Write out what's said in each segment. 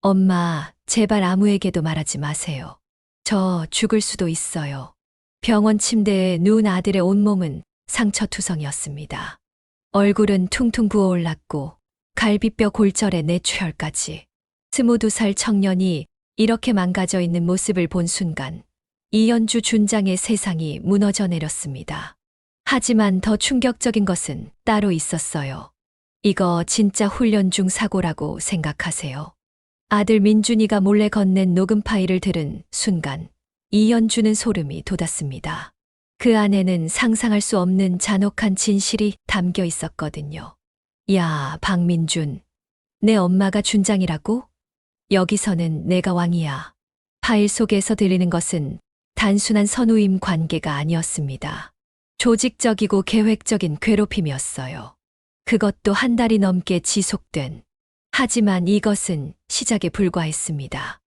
엄마, 제발 아무에게도 말하지 마세요. 저 죽을 수도 있어요. 병원 침대에 누운 아들의 온몸은 상처투성이었습니다. 얼굴은 퉁퉁 부어올랐고 갈비뼈 골절에 뇌출혈까지. 22살 청년이 이렇게 망가져 있는 모습을 본 순간 이연주 준장의 세상이 무너져 내렸습니다. 하지만 더 충격적인 것은 따로 있었어요. 이거 진짜 훈련 중 사고라고 생각하세요. 아들 민준이가 몰래 건넨 녹음 파일을 들은 순간 이연주는 소름이 돋았습니다. 그 안에는 상상할 수 없는 잔혹한 진실이 담겨 있었거든요. 야, 박민준. 내 엄마가 준장이라고? 여기서는 내가 왕이야. 파일 속에서 들리는 것은 단순한 선우임 관계가 아니었습니다. 조직적이고 계획적인 괴롭힘이었어요. 그것도 한 달이 넘게 지속된. 하지만 이것은 시작에 불과했습니다.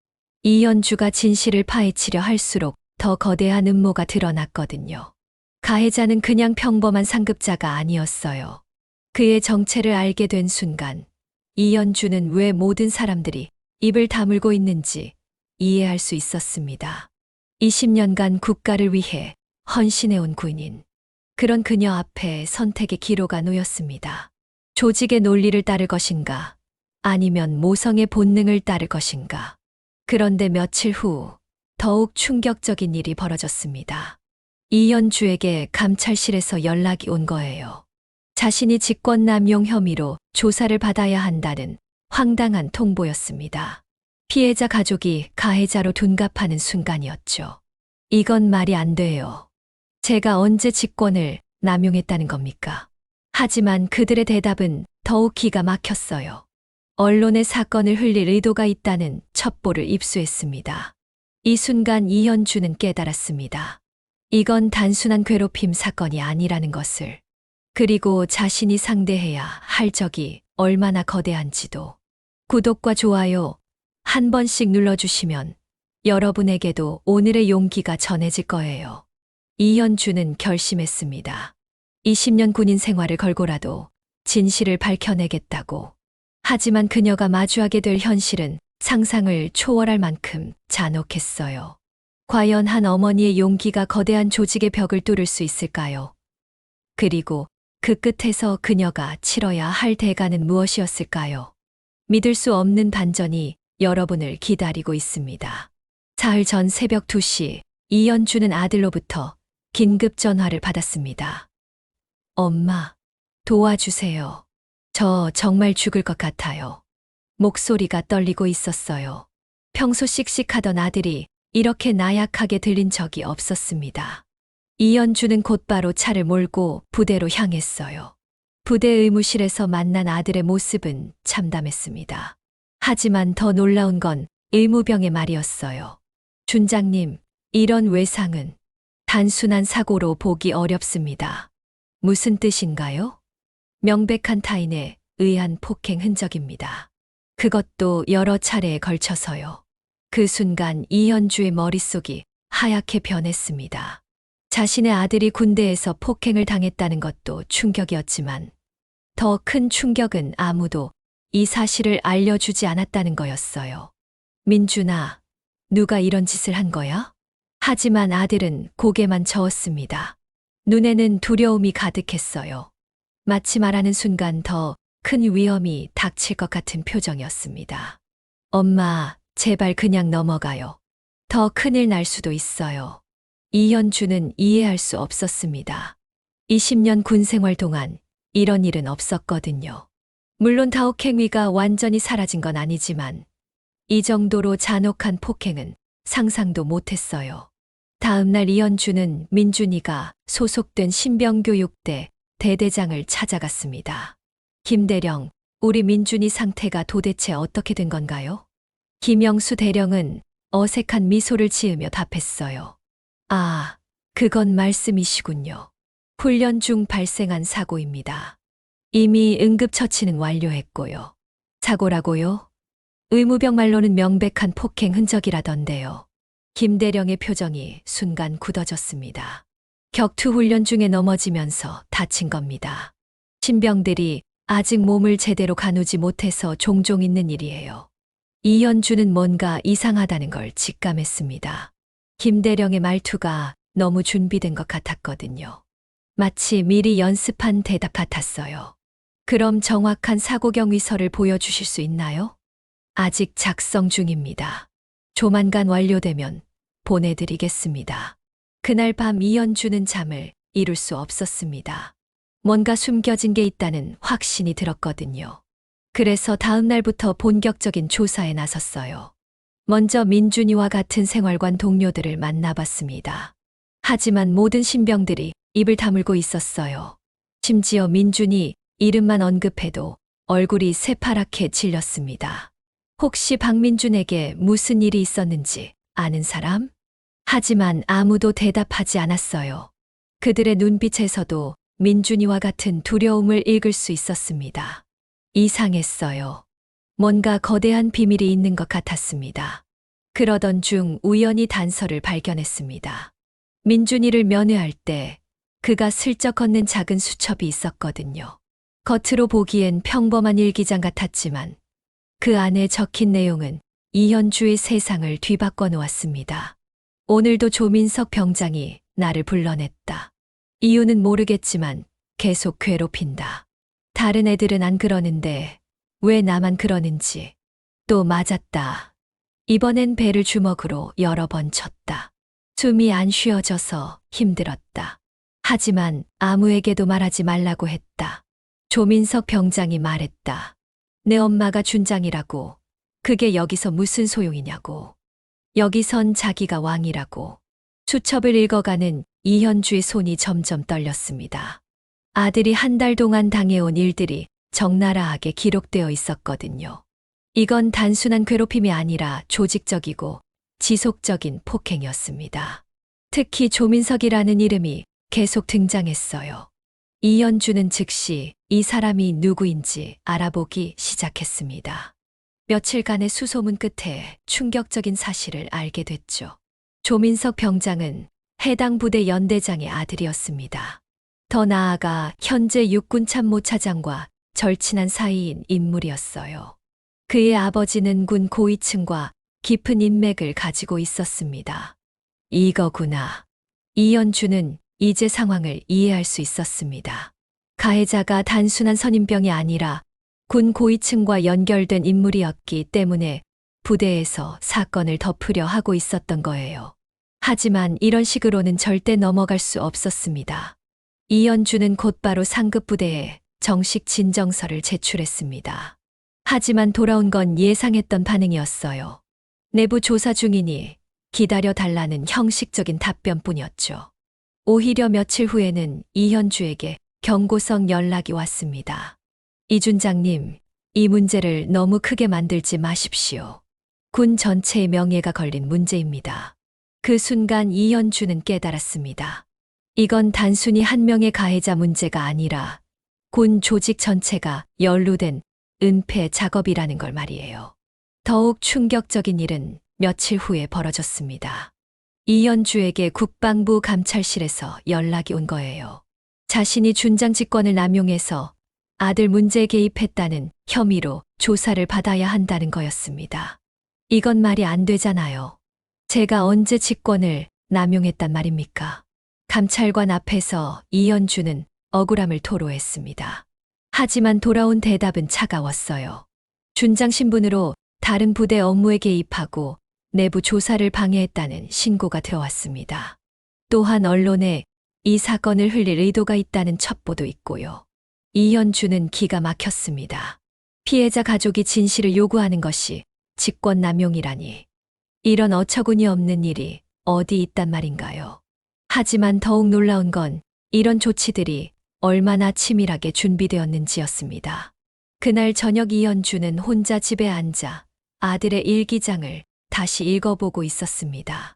이연주가 진실을 파헤치려 할수록 더 거대한 음모가 드러났거든요. 가해자는 그냥 평범한 상급자가 아니었어요. 그의 정체를 알게 된 순간 이연주는 왜 모든 사람들이 입을 다물고 있는지 이해할 수 있었습니다. 20년간 국가를 위해 헌신해온 군인. 그런 그녀 앞에 선택의 기로가 놓였습니다. 조직의 논리를 따를 것인가, 아니면 모성의 본능을 따를 것인가. 그런데 며칠 후 더욱 충격적인 일이 벌어졌습니다. 이연주에게 감찰실에서 연락이 온 거예요. 자신이 직권남용 혐의로 조사를 받아야 한다는 황당한 통보였습니다. 피해자 가족이 가해자로 둔갑하는 순간이었죠. 이건 말이 안 돼요. 제가 언제 직권을 남용했다는 겁니까? 하지만 그들의 대답은 더욱 기가 막혔어요. 언론에 사건을 흘릴 의도가 있다는 첩보를 입수했습니다. 이 순간 이현주는 깨달았습니다. 이건 단순한 괴롭힘 사건이 아니라는 것을. 그리고 자신이 상대해야 할 적이 얼마나 거대한지도. 구독과 좋아요 한 번씩 눌러주시면 여러분에게도 오늘의 용기가 전해질 거예요. 이현주는 결심했습니다. 20년 군인 생활을 걸고라도 진실을 밝혀내겠다고. 하지만 그녀가 마주하게 될 현실은 상상을 초월할 만큼 잔혹했어요. 과연 한 어머니의 용기가 거대한 조직의 벽을 뚫을 수 있을까요? 그리고 그 끝에서 그녀가 치러야 할 대가는 무엇이었을까요? 믿을 수 없는 반전이 여러분을 기다리고 있습니다. 사흘 전 새벽 2시 이연주는 아들로부터 긴급 전화를 받았습니다. 엄마, 도와주세요. 저 정말 죽을 것 같아요. 목소리가 떨리고 있었어요. 평소 씩씩하던 아들이 이렇게 나약하게 들린 적이 없었습니다. 이연주는 곧바로 차를 몰고 부대로 향했어요. 부대 의무실에서 만난 아들의 모습은 참담했습니다. 하지만 더 놀라운 건 의무병의 말이었어요. 준장님, 이런 외상은 단순한 사고로 보기 어렵습니다. 무슨 뜻인가요? 명백한 타인에 의한 폭행 흔적입니다. 그것도 여러 차례에 걸쳐서요. 그 순간 이현주의 머릿속이 하얗게 변했습니다. 자신의 아들이 군대에서 폭행을 당했다는 것도 충격이었지만 더 큰 충격은 아무도 이 사실을 알려주지 않았다는 거였어요. 민준아, 누가 이런 짓을 한 거야? 하지만 아들은 고개만 저었습니다. 눈에는 두려움이 가득했어요. 마치 말하는 순간 더 큰 위험이 닥칠 것 같은 표정이었습니다. 엄마, 제발 그냥 넘어가요. 더 큰일 날 수도 있어요. 이현주는 이해할 수 없었습니다. 20년 군 생활 동안 이런 일은 없었거든요. 물론 다혹행위가 완전히 사라진 건 아니지만 이 정도로 잔혹한 폭행은 상상도 못했어요. 다음 날 이현주는 민준이가 소속된 신병교육대 대대장을 찾아갔습니다. 김대령, 우리 민준이 상태가 도대체 어떻게 된 건가요? 김영수 대령은 어색한 미소를 지으며 답했어요. 아, 그건 말씀이시군요. 훈련 중 발생한 사고입니다. 이미 응급처치는 완료했고요. 사고라고요? 의무병 말로는 명백한 폭행 흔적이라던데요. 김대령의 표정이 순간 굳어졌습니다. 격투 훈련 중에 넘어지면서 다친 겁니다. 신병들이 아직 몸을 제대로 가누지 못해서 종종 있는 일이에요. 이현주는 뭔가 이상하다는 걸 직감했습니다. 김대령의 말투가 너무 준비된 것 같았거든요. 마치 미리 연습한 대답 같았어요. 그럼 정확한 사고경위서를 보여주실 수 있나요? 아직 작성 중입니다. 조만간 완료되면 보내드리겠습니다. 그날 밤 이현주는 잠을 이룰 수 없었습니다. 뭔가 숨겨진 게 있다는 확신이 들었거든요. 그래서 다음 날부터 본격적인 조사에 나섰어요. 먼저 민준이와 같은 생활관 동료들을 만나봤습니다. 하지만 모든 신병들이 입을 다물고 있었어요. 심지어 민준이 이름만 언급해도 얼굴이 새파랗게 질렸습니다. 혹시 박민준에게 무슨 일이 있었는지 아는 사람? 하지만 아무도 대답하지 않았어요. 그들의 눈빛에서도 민준이와 같은 두려움을 읽을 수 있었습니다. 이상했어요. 뭔가 거대한 비밀이 있는 것 같았습니다. 그러던 중 우연히 단서를 발견했습니다. 민준이를 면회할 때 그가 슬쩍 건넨 작은 수첩이 있었거든요. 겉으로 보기엔 평범한 일기장 같았지만 그 안에 적힌 내용은 이현주의 세상을 뒤바꿔 놓았습니다. 오늘도 조민석 병장이 나를 불러냈다. 이유는 모르겠지만 계속 괴롭힌다. 다른 애들은 안 그러는데 왜 나만 그러는지. 또 맞았다. 이번엔 배를 주먹으로 여러 번 쳤다. 숨이 안 쉬어져서 힘들었다. 하지만 아무에게도 말하지 말라고 했다. 조민석 병장이 말했다. 내 엄마가 준장이라고. 그게 여기서 무슨 소용이냐고. 여기선 자기가 왕이라고. 수첩을 읽어가는 이현주의 손이 점점 떨렸습니다. 아들이 한 달 동안 당해온 일들이 적나라하게 기록되어 있었거든요. 이건 단순한 괴롭힘이 아니라 조직적이고 지속적인 폭행이었습니다. 특히 조민석이라는 이름이 계속 등장했어요. 이현주는 즉시 이 사람이 누구인지 알아보기 시작했습니다. 며칠간의 수소문 끝에 충격적인 사실을 알게 됐죠. 조민석 병장은 해당 부대 연대장의 아들이었습니다. 더 나아가 현재 육군 참모차장과 절친한 사이인 인물이었어요. 그의 아버지는 군 고위층과 깊은 인맥을 가지고 있었습니다. 이거구나. 이현주는 이제 상황을 이해할 수 있었습니다. 가해자가 단순한 선임병이 아니라 군 고위층과 연결된 인물이었기 때문에 부대에서 사건을 덮으려 하고 있었던 거예요. 하지만 이런 식으로는 절대 넘어갈 수 없었습니다. 이현주는 곧바로 상급 부대에 정식 진정서를 제출했습니다. 하지만 돌아온 건 예상했던 반응이었어요. 내부 조사 중이니 기다려 달라는 형식적인 답변뿐이었죠. 오히려 며칠 후에는 이현주에게 경고성 연락이 왔습니다. 이준장님, 이 문제를 너무 크게 만들지 마십시오. 군 전체의 명예가 걸린 문제입니다. 그 순간 이현주는 깨달았습니다. 이건 단순히 한 명의 가해자 문제가 아니라 군 조직 전체가 연루된 은폐 작업이라는 걸 말이에요. 더욱 충격적인 일은 며칠 후에 벌어졌습니다. 이현주에게 국방부 감찰실에서 연락이 온 거예요. 자신이 준장 직권을 남용해서 아들 문제에 개입했다는 혐의로 조사를 받아야 한다는 거였습니다. 이건 말이 안 되잖아요. 제가 언제 직권을 남용했단 말입니까? 감찰관 앞에서 이현주는 억울함을 토로했습니다. 하지만 돌아온 대답은 차가웠어요. 준장 신분으로 다른 부대 업무에 개입하고 내부 조사를 방해했다는 신고가 들어왔습니다. 또한 언론에 이 사건을 흘릴 의도가 있다는 첩보도 있고요. 이현주는 기가 막혔습니다. 피해자 가족이 진실을 요구하는 것이 직권남용이라니. 이런 어처구니 없는 일이 어디 있단 말인가요? 하지만 더욱 놀라운 건 이런 조치들이 얼마나 치밀하게 준비되었는지였습니다. 그날 저녁 이현주는 혼자 집에 앉아 아들의 일기장을 다시 읽어보고 있었습니다.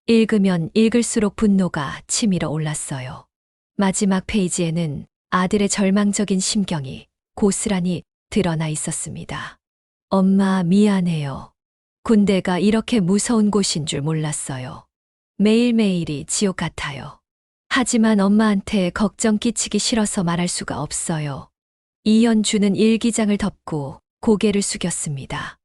읽으면 읽을수록 분노가 치밀어 올랐어요. 마지막 페이지에는 아들의 절망적인 심경이 고스란히 드러나 있었습니다. 엄마 미안해요. 군대가 이렇게 무서운 곳인 줄 몰랐어요. 매일매일이 지옥 같아요. 하지만 엄마한테 걱정 끼치기 싫어서 말할 수가 없어요. 이현주는 일기장을 덮고 고개를 숙였습니다.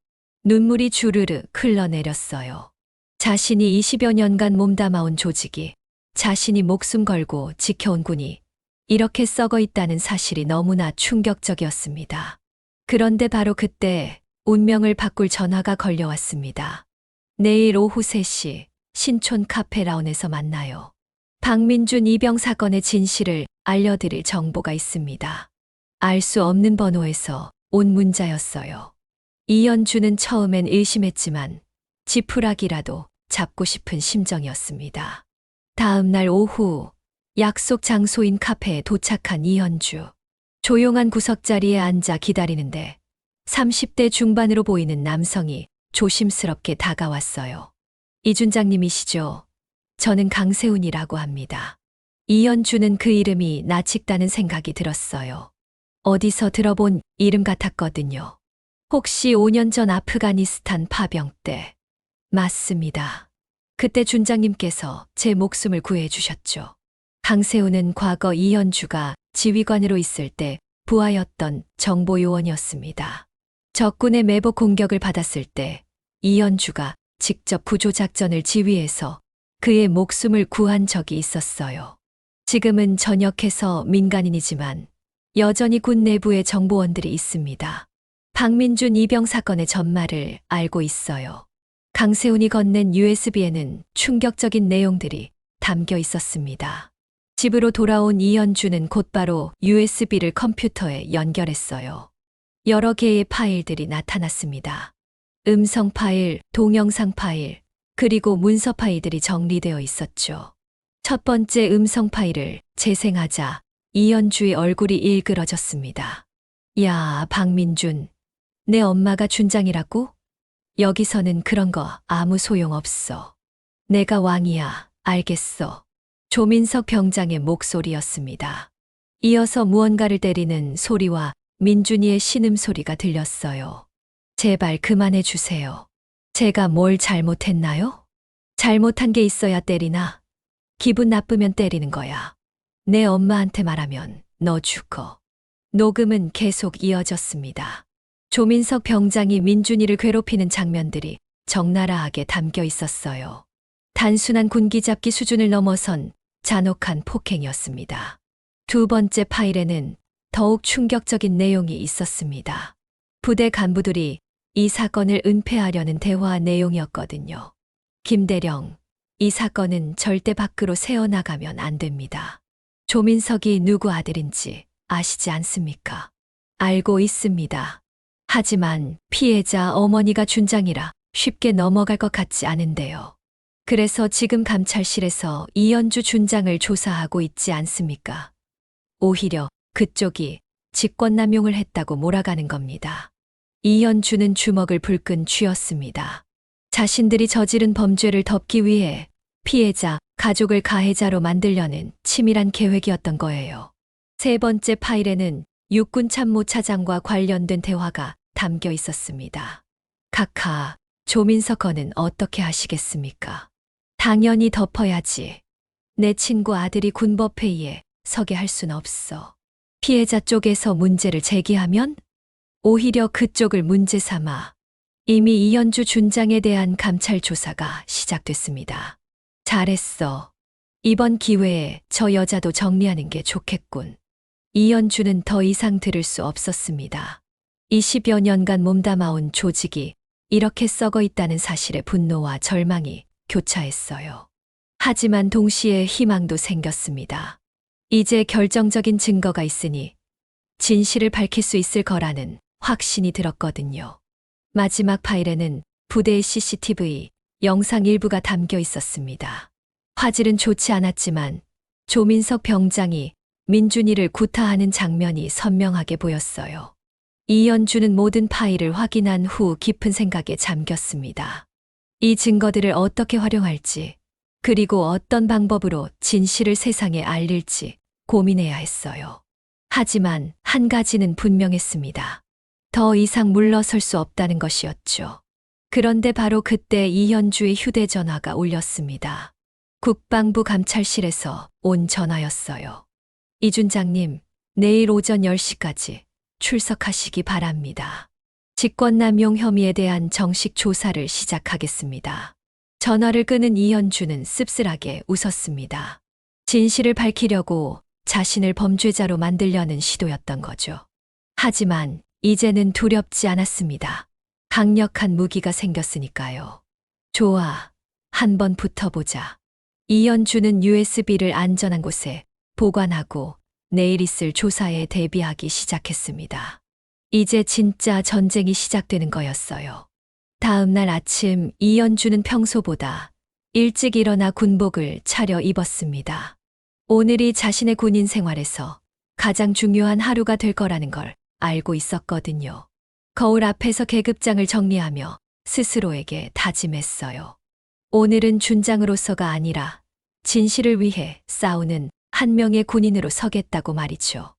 눈물이 주르르 흘러내렸어요. 자신이 20여 년간 몸담아온 조직이, 자신이 목숨 걸고 지켜온 군이 이렇게 썩어 있다는 사실이 너무나 충격적이었습니다. 그런데 바로 그때 운명을 바꿀 전화가 걸려왔습니다. 내일 오후 3시 신촌 카페 라운에서 만나요. 박민준 이병 사건의 진실을 알려드릴 정보가 있습니다. 알 수 없는 번호에서 온 문자였어요. 이현주는 처음엔 의심했지만 지푸라기라도 잡고 싶은 심정이었습니다. 다음 날 오후 약속 장소인 카페에 도착한 이현주. 조용한 구석자리에 앉아 기다리는데 30대 중반으로 보이는 남성이 조심스럽게 다가왔어요. 이준장님이시죠? 저는 강세훈이라고 합니다. 이현주는 그 이름이 낯익다는 생각이 들었어요. 어디서 들어본 이름 같았거든요. 혹시 5년 전 아프가니스탄 파병 때? 맞습니다. 그때 준장님께서 제 목숨을 구해주셨죠. 강세훈은 과거 이현주가 지휘관으로 있을 때 부하였던 정보요원이었습니다. 적군의 매복 공격을 받았을 때 이현주가 직접 구조작전을 지휘해서 그의 목숨을 구한 적이 있었어요. 지금은 전역해서 민간인이지만 여전히 군 내부에 정보원들이 있습니다. 박민준 이병 사건의 전말을 알고 있어요. 강세훈이 건넨 USB에는 충격적인 내용들이 담겨 있었습니다. 집으로 돌아온 이현주는 곧바로 USB를 컴퓨터에 연결했어요. 여러 개의 파일들이 나타났습니다. 음성 파일, 동영상 파일, 그리고 문서 파일들이 정리되어 있었죠. 첫 번째 음성 파일을 재생하자 이현주의 얼굴이 일그러졌습니다. 야, 박민준, 내 엄마가 준장이라고? 여기서는 그런 거 아무 소용없어. 내가 왕이야, 알겠어. 조민석 병장의 목소리였습니다. 이어서 무언가를 때리는 소리와 민준이의 신음소리가 들렸어요. 제발 그만해 주세요. 제가 뭘 잘못했나요? 잘못한 게 있어야 때리나? 기분 나쁘면 때리는 거야. 내 엄마한테 말하면 너 죽어. 녹음은 계속 이어졌습니다. 조민석 병장이 민준이를 괴롭히는 장면들이 적나라하게 담겨 있었어요. 단순한 군기잡기 수준을 넘어선 잔혹한 폭행이었습니다. 두 번째 파일에는 더욱 충격적인 내용이 있었습니다. 부대 간부들이 이 사건을 은폐하려는 대화 내용이었거든요. 김대령, 이 사건은 절대 밖으로 새어나가면 안 됩니다. 조민석이 누구 아들인지 아시지 않습니까? 알고 있습니다. 하지만 피해자 어머니가 준장이라 쉽게 넘어갈 것 같지 않은데요. 그래서 지금 감찰실에서 이현주 준장을 조사하고 있지 않습니까? 오히려 그쪽이 직권남용을 했다고 몰아가는 겁니다. 이현주는 주먹을 불끈 쥐었습니다. 자신들이 저지른 범죄를 덮기 위해 피해자, 가족을 가해자로 만들려는 치밀한 계획이었던 거예요. 세 번째 파일에는 육군 참모차장과 관련된 대화가 담겨 있었습니다. 카카, 조민석 건은 어떻게 하시겠습니까? 당연히 덮어야지. 내 친구 아들이 군법회의에 서게 할 순 없어. 피해자 쪽에서 문제를 제기하면 오히려 그쪽을 문제 삼아 이미 이현주 준장에 대한 감찰 조사가 시작됐습니다. 잘했어. 이번 기회에 저 여자도 정리하는 게 좋겠군. 이현주는 더 이상 들을 수 없었습니다. 20여 년간 몸담아온 조직이 이렇게 썩어 있다는 사실에 분노와 절망이 교차했어요. 하지만 동시에 희망도 생겼습니다. 이제 결정적인 증거가 있으니 진실을 밝힐 수 있을 거라는 확신이 들었거든요. 마지막 파일에는 부대의 CCTV 영상 일부가 담겨 있었습니다. 화질은 좋지 않았지만 조민석 병장이 민준이를 구타하는 장면이 선명하게 보였어요. 이현주는 모든 파일을 확인한 후 깊은 생각에 잠겼습니다. 이 증거들을 어떻게 활용할지, 그리고 어떤 방법으로 진실을 세상에 알릴지 고민해야 했어요. 하지만 한 가지는 분명했습니다. 더 이상 물러설 수 없다는 것이었죠. 그런데 바로 그때 이현주의 휴대전화가 울렸습니다. 국방부 감찰실에서 온 전화였어요. 이준장님, 내일 오전 10시까지 출석하시기 바랍니다. 직권남용 혐의에 대한 정식 조사를 시작하겠습니다. 전화를 끊은 이현주는 씁쓸하게 웃었습니다. 진실을 밝히려고 자신을 범죄자로 만들려는 시도였던 거죠. 하지만 이제는 두렵지 않았습니다. 강력한 무기가 생겼으니까요. 좋아, 한번 붙어보자. 이현주는 USB를 안전한 곳에 보관하고 내일 있을 조사에 대비하기 시작했습니다. 이제 진짜 전쟁이 시작되는 거였어요. 다음 날 아침 이현주는 평소보다 일찍 일어나 군복을 차려 입었습니다. 오늘이 자신의 군인 생활에서 가장 중요한 하루가 될 거라는 걸 알고 있었거든요. 거울 앞에서 계급장을 정리하며 스스로에게 다짐했어요. 오늘은 준장으로서가 아니라 진실을 위해 싸우는 한 명의 군인으로 서겠다고 말이죠.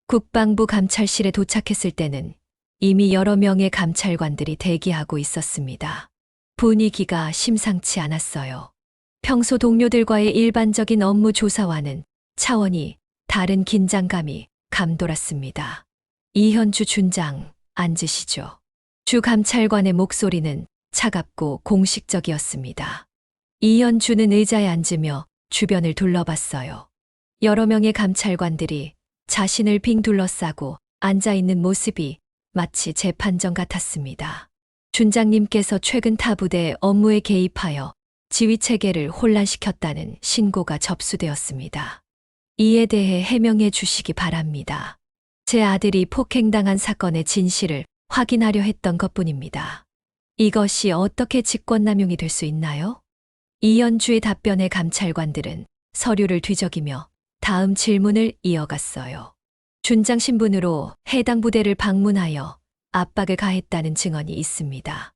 국방부 감찰실에 도착했을 때는 이미 여러 명의 감찰관들이 대기하고 있었습니다. 분위기가 심상치 않았어요. 평소 동료들과의 일반적인 업무 조사와는 차원이 다른 긴장감이 감돌았습니다. 이현주 준장, 앉으시죠. 주 감찰관의 목소리는 차갑고 공식적이었습니다. 이현주는 의자에 앉으며 주변을 둘러봤어요. 여러 명의 감찰관들이 자신을 빙 둘러싸고 앉아있는 모습이 마치 재판정 같았습니다. 준장님께서 최근 타 부대 업무에 개입하여 지휘 체계를 혼란시켰다는 신고가 접수되었습니다. 이에 대해 해명해 주시기 바랍니다. 제 아들이 폭행당한 사건의 진실을 확인하려 했던 것뿐입니다. 이것이 어떻게 직권남용이 될 수 있나요? 이현주의 답변에 감찰관들은 서류를 뒤적이며 다음 질문을 이어갔어요. 준장 신분으로 해당 부대를 방문하여 압박을 가했다는 증언이 있습니다.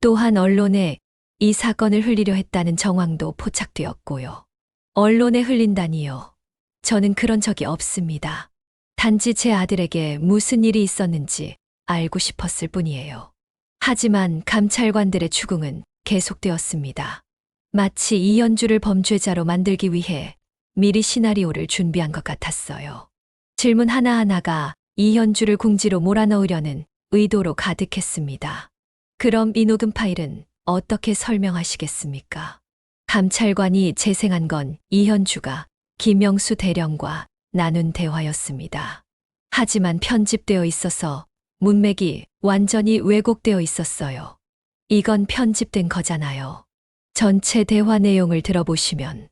또한 언론에 이 사건을 흘리려 했다는 정황도 포착되었고요. 언론에 흘린다니요. 저는 그런 적이 없습니다. 단지 제 아들에게 무슨 일이 있었는지 알고 싶었을 뿐이에요. 하지만 감찰관들의 추궁은 계속되었습니다. 마치 이현주를 범죄자로 만들기 위해 미리 시나리오를 준비한 것 같았어요. 질문 하나하나가 이현주를 궁지로 몰아넣으려는 의도로 가득했습니다. 그럼 이 녹음 파일은 어떻게 설명하시겠습니까? 감찰관이 재생한 건 이현주가 김영수 대령과 나눈 대화였습니다. 하지만 편집되어 있어서 문맥이 완전히 왜곡되어 있었어요. 이건 편집된 거잖아요. 전체 대화 내용을 들어보시면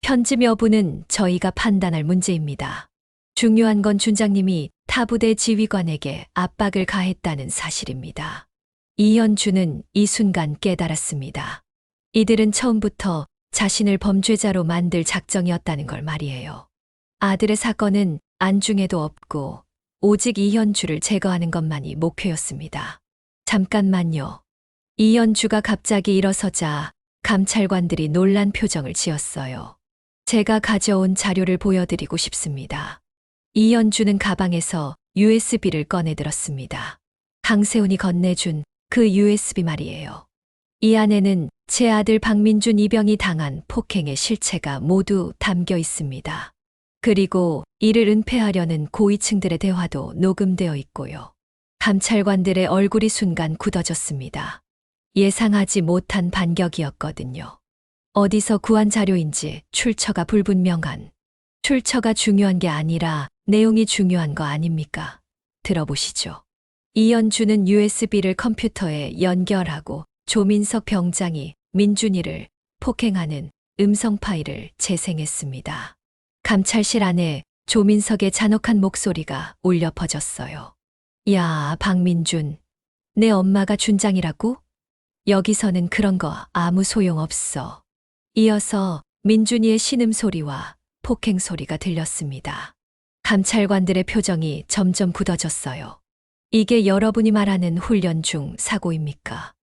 편집 여부는 저희가 판단할 문제입니다. 중요한 건 준장님이 타부대 지휘관에게 압박을 가했다는 사실입니다. 이현주는 이 순간 깨달았습니다. 이들은 처음부터 자신을 범죄자로 만들 작정이었다는 걸 말이에요. 아들의 사건은 안중에도 없고 오직 이현주를 제거하는 것만이 목표였습니다. 잠깐만요. 이현주가 갑자기 일어서자 감찰관들이 놀란 표정을 지었어요. 제가 가져온 자료를 보여드리고 싶습니다. 이현주는 가방에서 USB를 꺼내들었습니다. 강세훈이 건네준 그 USB 말이에요. 이 안에는 제 아들 박민준 이병이 당한 폭행의 실체가 모두 담겨 있습니다. 그리고 이를 은폐하려는 고위층들의 대화도 녹음되어 있고요. 감찰관들의 얼굴이 순간 굳어졌습니다. 예상하지 못한 반격이었거든요. 어디서 구한 자료인지 출처가 불분명한, 출처가 중요한 게 아니라 내용이 중요한 거 아닙니까? 들어보시죠. 이현주는 USB를 컴퓨터에 연결하고 조민석 병장이 민준이를 폭행하는 음성 파일을 재생했습니다. 감찰실 안에 조민석의 잔혹한 목소리가 울려 퍼졌어요. 야, 박민준, 내 엄마가 준장이라고? 여기서는 그런 거 아무 소용없어. 이어서 민준이의 신음소리와 폭행소리가 들렸습니다. 감찰관들의 표정이 점점 굳어졌어요. 이게 여러분이 말하는 훈련 중 사고입니까?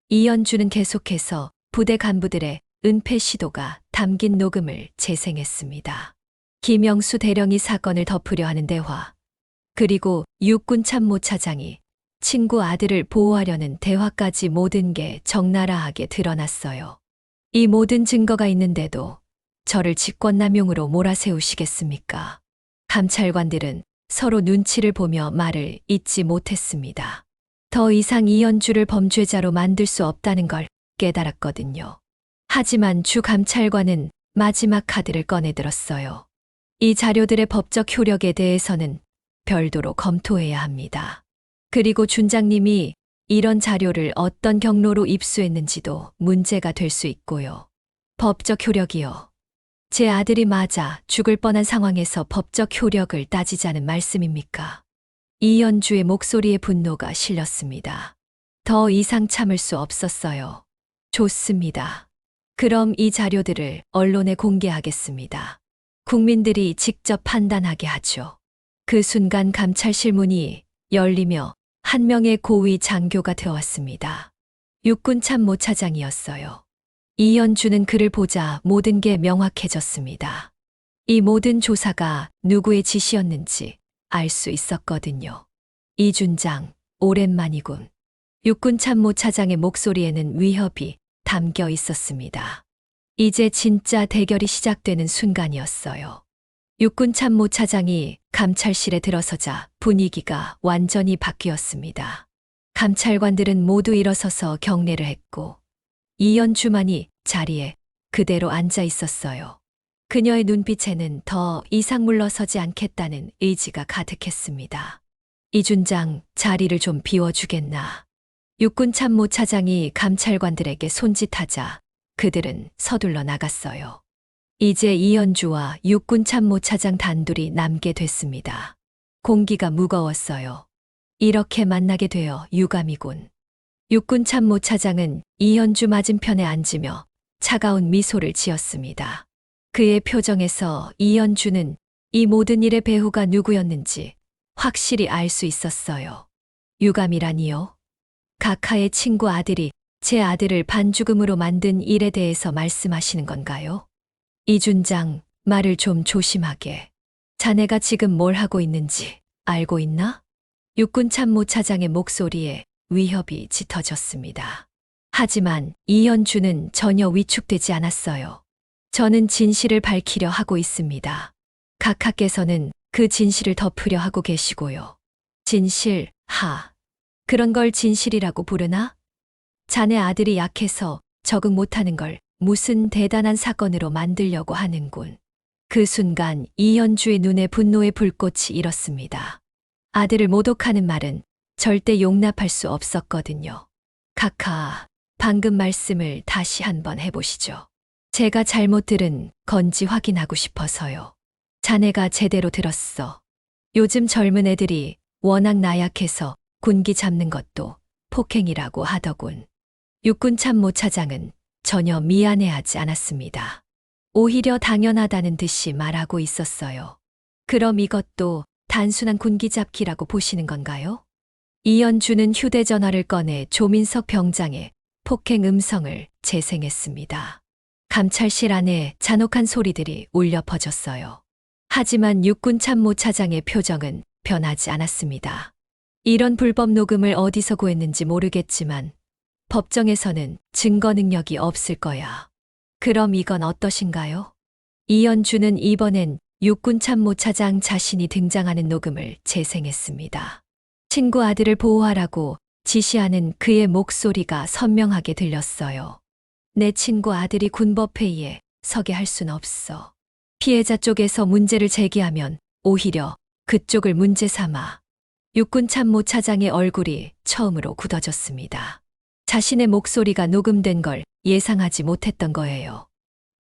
이현주는 계속해서 부대 간부들의 은폐 시도가 담긴 녹음을 재생했습니다. 김영수 대령이 사건을 덮으려 하는 대화, 그리고 육군 참모차장이 친구 아들을 보호하려는 대화까지 모든 게 적나라하게 드러났어요. 이 모든 증거가 있는데도 저를 직권남용으로 몰아세우시겠습니까? 감찰관들은 서로 눈치를 보며 말을 잇지 못했습니다. 더 이상 이현주를 범죄자로 만들 수 없다는 걸 깨달았거든요. 하지만 주 감찰관은 마지막 카드를 꺼내들었어요. 이 자료들의 법적 효력에 대해서는 별도로 검토해야 합니다. 그리고 준장님이 이런 자료를 어떤 경로로 입수했는지도 문제가 될 수 있고요. 법적 효력이요. 제 아들이 맞아 죽을 뻔한 상황에서 법적 효력을 따지자는 말씀입니까? 이현주의 목소리에 분노가 실렸습니다. 더 이상 참을 수 없었어요. 좋습니다. 그럼 이 자료들을 언론에 공개하겠습니다. 국민들이 직접 판단하게 하죠. 그 순간 감찰실 문이 열리며 한 명의 고위 장교가 되어왔습니다. 육군 참모차장이었어요. 이현주는 그를 보자 모든 게 명확해졌습니다. 이 모든 조사가 누구의 지시였는지 알 수 있었거든요. 이준장, 오랜만이군. 육군 참모차장의 목소리에는 위협이 담겨 있었습니다. 이제 진짜 대결이 시작되는 순간이었어요. 육군 참모차장이 감찰실에 들어서자 분위기가 완전히 바뀌었습니다. 감찰관들은 모두 일어서서 경례를 했고 이현주만이 자리에 그대로 앉아 있었어요. 그녀의 눈빛에는 더 이상 물러서지 않겠다는 의지가 가득했습니다. 이준장, 자리를 좀 비워주겠나. 육군 참모차장이 감찰관들에게 손짓하자 그들은 서둘러 나갔어요. 이제 이현주와 육군 참모차장 단둘이 남게 됐습니다. 공기가 무거웠어요. 이렇게 만나게 되어 유감이군. 육군 참모차장은 이현주 맞은편에 앉으며 차가운 미소를 지었습니다. 그의 표정에서 이현주는 이 모든 일의 배후가 누구였는지 확실히 알 수 있었어요. 유감이라니요? 각하의 친구 아들이 제 아들을 반죽음으로 만든 일에 대해서 말씀하시는 건가요? 이준장, 말을 좀 조심하게. 자네가 지금 뭘 하고 있는지 알고 있나? 육군 참모차장의 목소리에 위협이 짙어졌습니다. 하지만 이현주는 전혀 위축되지 않았어요. 저는 진실을 밝히려 하고 있습니다. 각하께서는 그 진실을 덮으려 하고 계시고요. 진실, 그런 걸 진실이라고 부르나? 자네 아들이 약해서 적응 못하는 걸 무슨 대단한 사건으로 만들려고 하는군. 그 순간 이현주의 눈에 분노의 불꽃이 일었습니다. 아들을 모독하는 말은 절대 용납할 수 없었거든요. 각하, 방금 말씀을 다시 한번 해보시죠. 제가 잘못 들은 건지 확인하고 싶어서요. 자네가 제대로 들었어. 요즘 젊은 애들이 워낙 나약해서 군기 잡는 것도 폭행이라고 하더군. 육군 참모차장은 전혀 미안해하지 않았습니다. 오히려 당연하다는 듯이 말하고 있었어요. 그럼 이것도 단순한 군기 잡기라고 보시는 건가요? 이현주는 휴대전화를 꺼내 조민석 병장의 폭행 음성을 재생했습니다. 감찰실 안에 잔혹한 소리들이 울려 퍼졌어요. 하지만 육군 참모차장의 표정은 변하지 않았습니다. 이런 불법 녹음을 어디서 구했는지 모르겠지만 법정에서는 증거 능력이 없을 거야. 그럼 이건 어떠신가요? 이현주는 이번엔 육군 참모차장 자신이 등장하는 녹음을 재생했습니다. 친구 아들을 보호하라고 지시하는 그의 목소리가 선명하게 들렸어요. 내 친구 아들이 군법회의에 서게 할 순 없어. 피해자 쪽에서 문제를 제기하면 오히려 그쪽을 문제 삼아. 육군 참모차장의 얼굴이 처음으로 굳어졌습니다. 자신의 목소리가 녹음된 걸 예상하지 못했던 거예요.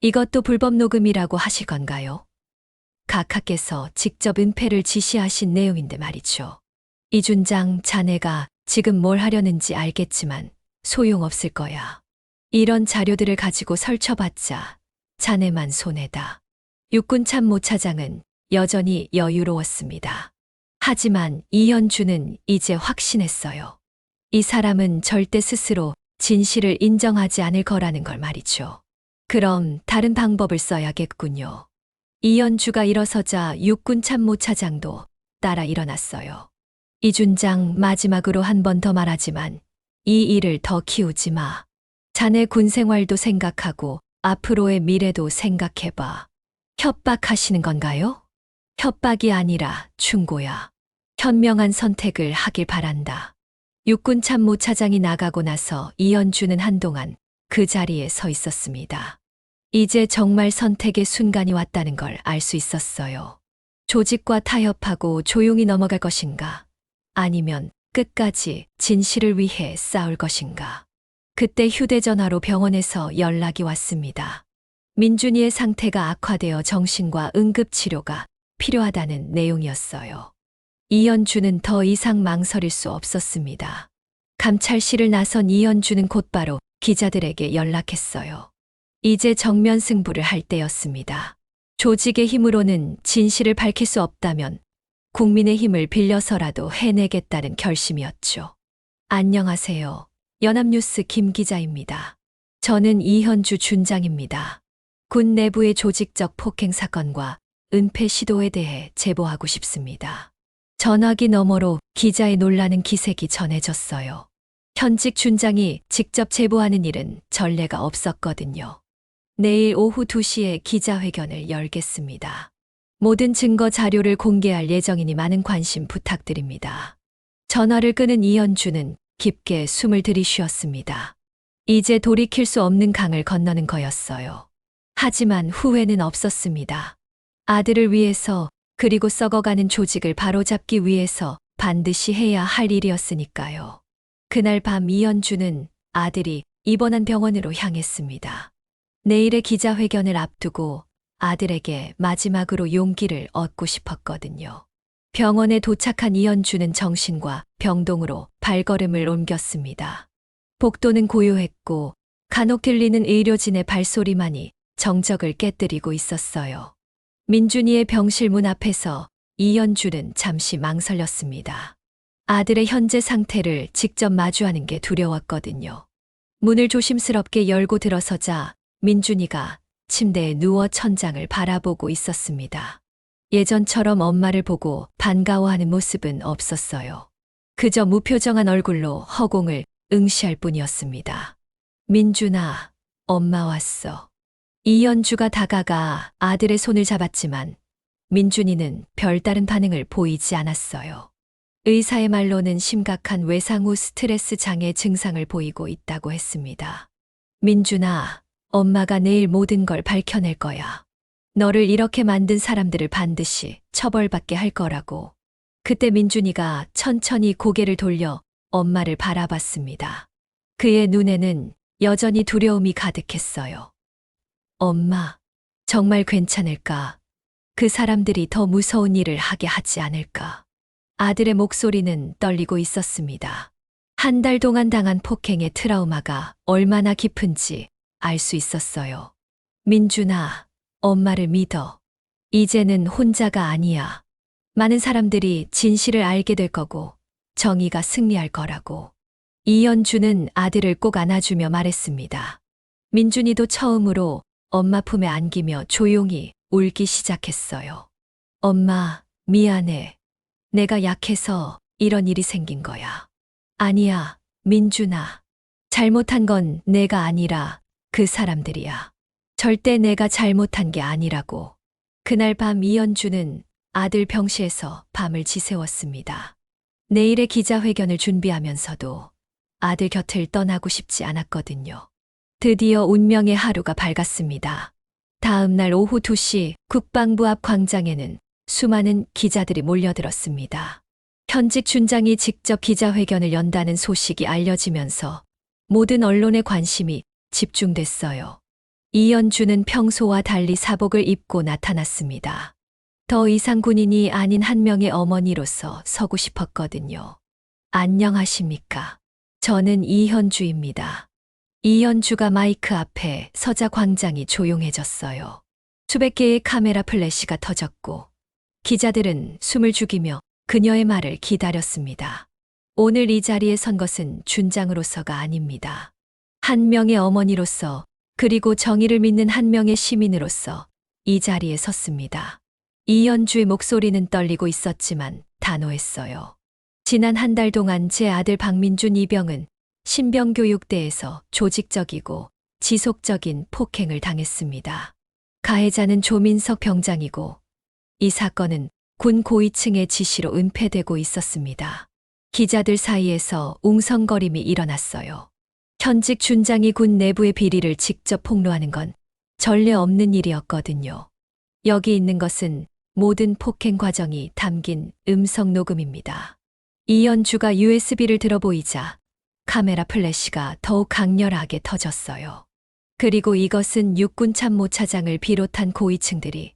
이것도 불법 녹음이라고 하실 건가요? 각하께서 직접 은폐를 지시하신 내용인데 말이죠. 이준장, 자네가 지금 뭘 하려는지 알겠지만 소용없을 거야. 이런 자료들을 가지고 설쳐봤자 자네만 손해다. 육군 참모차장은 여전히 여유로웠습니다. 하지만 이현주는 이제 확신했어요. 이 사람은 절대 스스로 진실을 인정하지 않을 거라는 걸 말이죠. 그럼 다른 방법을 써야겠군요. 이현주가 일어서자 육군 참모차장도 따라 일어났어요. 이준장, 마지막으로 한 번 더 말하지만 이 일을 더 키우지 마. 자네 군 생활도 생각하고 앞으로의 미래도 생각해봐. 협박하시는 건가요? 협박이 아니라 충고야. 현명한 선택을 하길 바란다. 육군 참모차장이 나가고 나서 이현주는 한동안 그 자리에 서 있었습니다. 이제 정말 선택의 순간이 왔다는 걸 알 수 있었어요. 조직과 타협하고 조용히 넘어갈 것인가? 아니면 끝까지 진실을 위해 싸울 것인가? 그때 휴대전화로 병원에서 연락이 왔습니다. 민준이의 상태가 악화되어 정신과 응급치료가 필요하다는 내용이었어요. 이현주는 더 이상 망설일 수 없었습니다. 감찰실을 나선 이현주는 곧바로 기자들에게 연락했어요. 이제 정면 승부를 할 때였습니다. 조직의 힘으로는 진실을 밝힐 수 없다면 국민의 힘을 빌려서라도 해내겠다는 결심이었죠. 안녕하세요. 연합뉴스 김 기자입니다. 저는 이현주 준장입니다. 군 내부의 조직적 폭행 사건과 은폐 시도에 대해 제보하고 싶습니다. 전화기 너머로 기자의 놀라는 기색이 전해졌어요. 현직 준장이 직접 제보하는 일은 전례가 없었거든요. 내일 오후 2시에 기자회견을 열겠습니다. 모든 증거 자료를 공개할 예정이니 많은 관심 부탁드립니다. 전화를 끄는 이현주는 깊게 숨을 들이쉬었습니다. 이제 돌이킬 수 없는 강을 건너는 거였어요. 하지만 후회는 없었습니다. 아들을 위해서 그리고 썩어가는 조직을 바로잡기 위해서 반드시 해야 할 일이었으니까요. 그날 밤 이현주는 아들이 입원한 병원으로 향했습니다. 내일의 기자회견을 앞두고 아들에게 마지막으로 용기를 얻고 싶었거든요. 병원에 도착한 이현주는 정신과 병동으로 발걸음을 옮겼습니다. 복도는 고요했고 간혹 들리는 의료진의 발소리만이 정적을 깨뜨리고 있었어요. 민준이의 병실 문 앞에서 이현주는 잠시 망설였습니다. 아들의 현재 상태를 직접 마주하는 게 두려웠거든요. 문을 조심스럽게 열고 들어서자 민준이가 침대에 누워 천장을 바라보고 있었습니다. 예전처럼 엄마를 보고 반가워하는 모습은 없었어요. 그저 무표정한 얼굴로 허공을 응시할 뿐이었습니다. 민준아, 엄마 왔어. 이현주가 다가가 아들의 손을 잡았지만 민준이는 별다른 반응을 보이지 않았어요. 의사의 말로는 심각한 외상 후 스트레스 장애 증상을 보이고 있다고 했습니다. 민준아, 엄마가 내일 모든 걸 밝혀낼 거야. 너를 이렇게 만든 사람들을 반드시 처벌받게 할 거라고. 그때 민준이가 천천히 고개를 돌려 엄마를 바라봤습니다. 그의 눈에는 여전히 두려움이 가득했어요. 엄마, 정말 괜찮을까? 그 사람들이 더 무서운 일을 하게 하지 않을까? 아들의 목소리는 떨리고 있었습니다. 한 달 동안 당한 폭행의 트라우마가 얼마나 깊은지 알 수 있었어요. 민준아, 엄마를 믿어. 이제는 혼자가 아니야. 많은 사람들이 진실을 알게 될 거고 정의가 승리할 거라고. 이현주는 아들을 꼭 안아주며 말했습니다. 민준이도 처음으로 엄마 품에 안기며 조용히 울기 시작했어요. 엄마, 미안해. 내가 약해서 이런 일이 생긴 거야. 아니야, 민준아. 잘못한 건 내가 아니라 그 사람들이야. 절대 내가 잘못한 게 아니라고. 그날 밤 이현주는 아들 병실에서 밤을 지새웠습니다. 내일의 기자회견을 준비하면서도 아들 곁을 떠나고 싶지 않았거든요. 드디어 운명의 하루가 밝았습니다. 다음 날 오후 2시 국방부 앞 광장에는 수많은 기자들이 몰려들었습니다. 현직 준장이 직접 기자회견을 연다는 소식이 알려지면서 모든 언론의 관심이 집중됐어요. 이현주는 평소와 달리 사복을 입고 나타났습니다. 더 이상 군인이 아닌 한 명의 어머니로서 서고 싶었거든요. 안녕하십니까. 저는 이현주입니다. 이현주가 마이크 앞에 서자 광장이 조용해졌어요. 수백 개의 카메라 플래시가 터졌고 기자들은 숨을 죽이며 그녀의 말을 기다렸습니다. 오늘 이 자리에 선 것은 준장으로서가 아닙니다. 한 명의 어머니로서 그리고 정의를 믿는 한 명의 시민으로서 이 자리에 섰습니다. 이현주의 목소리는 떨리고 있었지만 단호했어요. 지난 한 달 동안 제 아들 박민준 이병은 신병교육대에서 조직적이고 지속적인 폭행을 당했습니다. 가해자는 조민석 병장이고 이 사건은 군 고위층의 지시로 은폐되고 있었습니다. 기자들 사이에서 웅성거림이 일어났어요. 현직 준장이 군 내부의 비리를 직접 폭로하는 건 전례 없는 일이었거든요. 여기 있는 것은 모든 폭행 과정이 담긴 음성 녹음입니다. 이현주가 USB를 들어보이자 카메라 플래시가 더욱 강렬하게 터졌어요. 그리고 이것은 육군 참모차장을 비롯한 고위층들이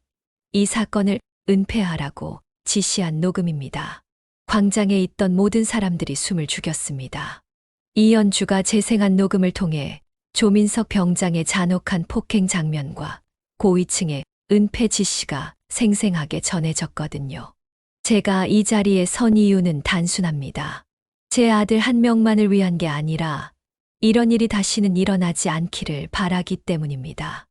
이 사건을 은폐하라고 지시한 녹음입니다. 광장에 있던 모든 사람들이 숨을 죽였습니다. 이현주가 재생한 녹음을 통해 조민석 병장의 잔혹한 폭행 장면과 고위층의 은폐 지시가 생생하게 전해졌거든요. 제가 이 자리에 선 이유는 단순합니다. 제 아들 한 명만을 위한 게 아니라 이런 일이 다시는 일어나지 않기를 바라기 때문입니다.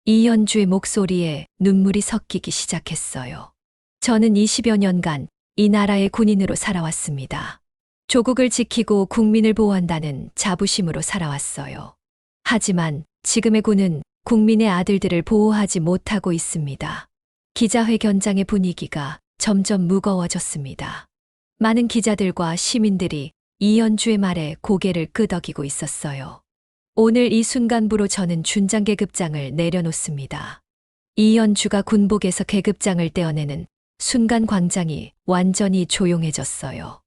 이현주의 목소리에 눈물이 섞이기 시작했어요. 저는 20여 년간 이 나라의 군인으로 살아왔습니다. 조국을 지키고 국민을 보호한다는 자부심으로 살아왔어요. 하지만 지금의 군은 국민의 아들들을 보호하지 못하고 있습니다. 기자회견장의 분위기가 점점 무거워졌습니다. 많은 기자들과 시민들이 이현주의 말에 고개를 끄덕이고 있었어요. 오늘 이 순간부로 저는 준장 계급장을 내려놓습니다. 이현주가 군복에서 계급장을 떼어내는 순간 광장이 완전히 조용해졌어요.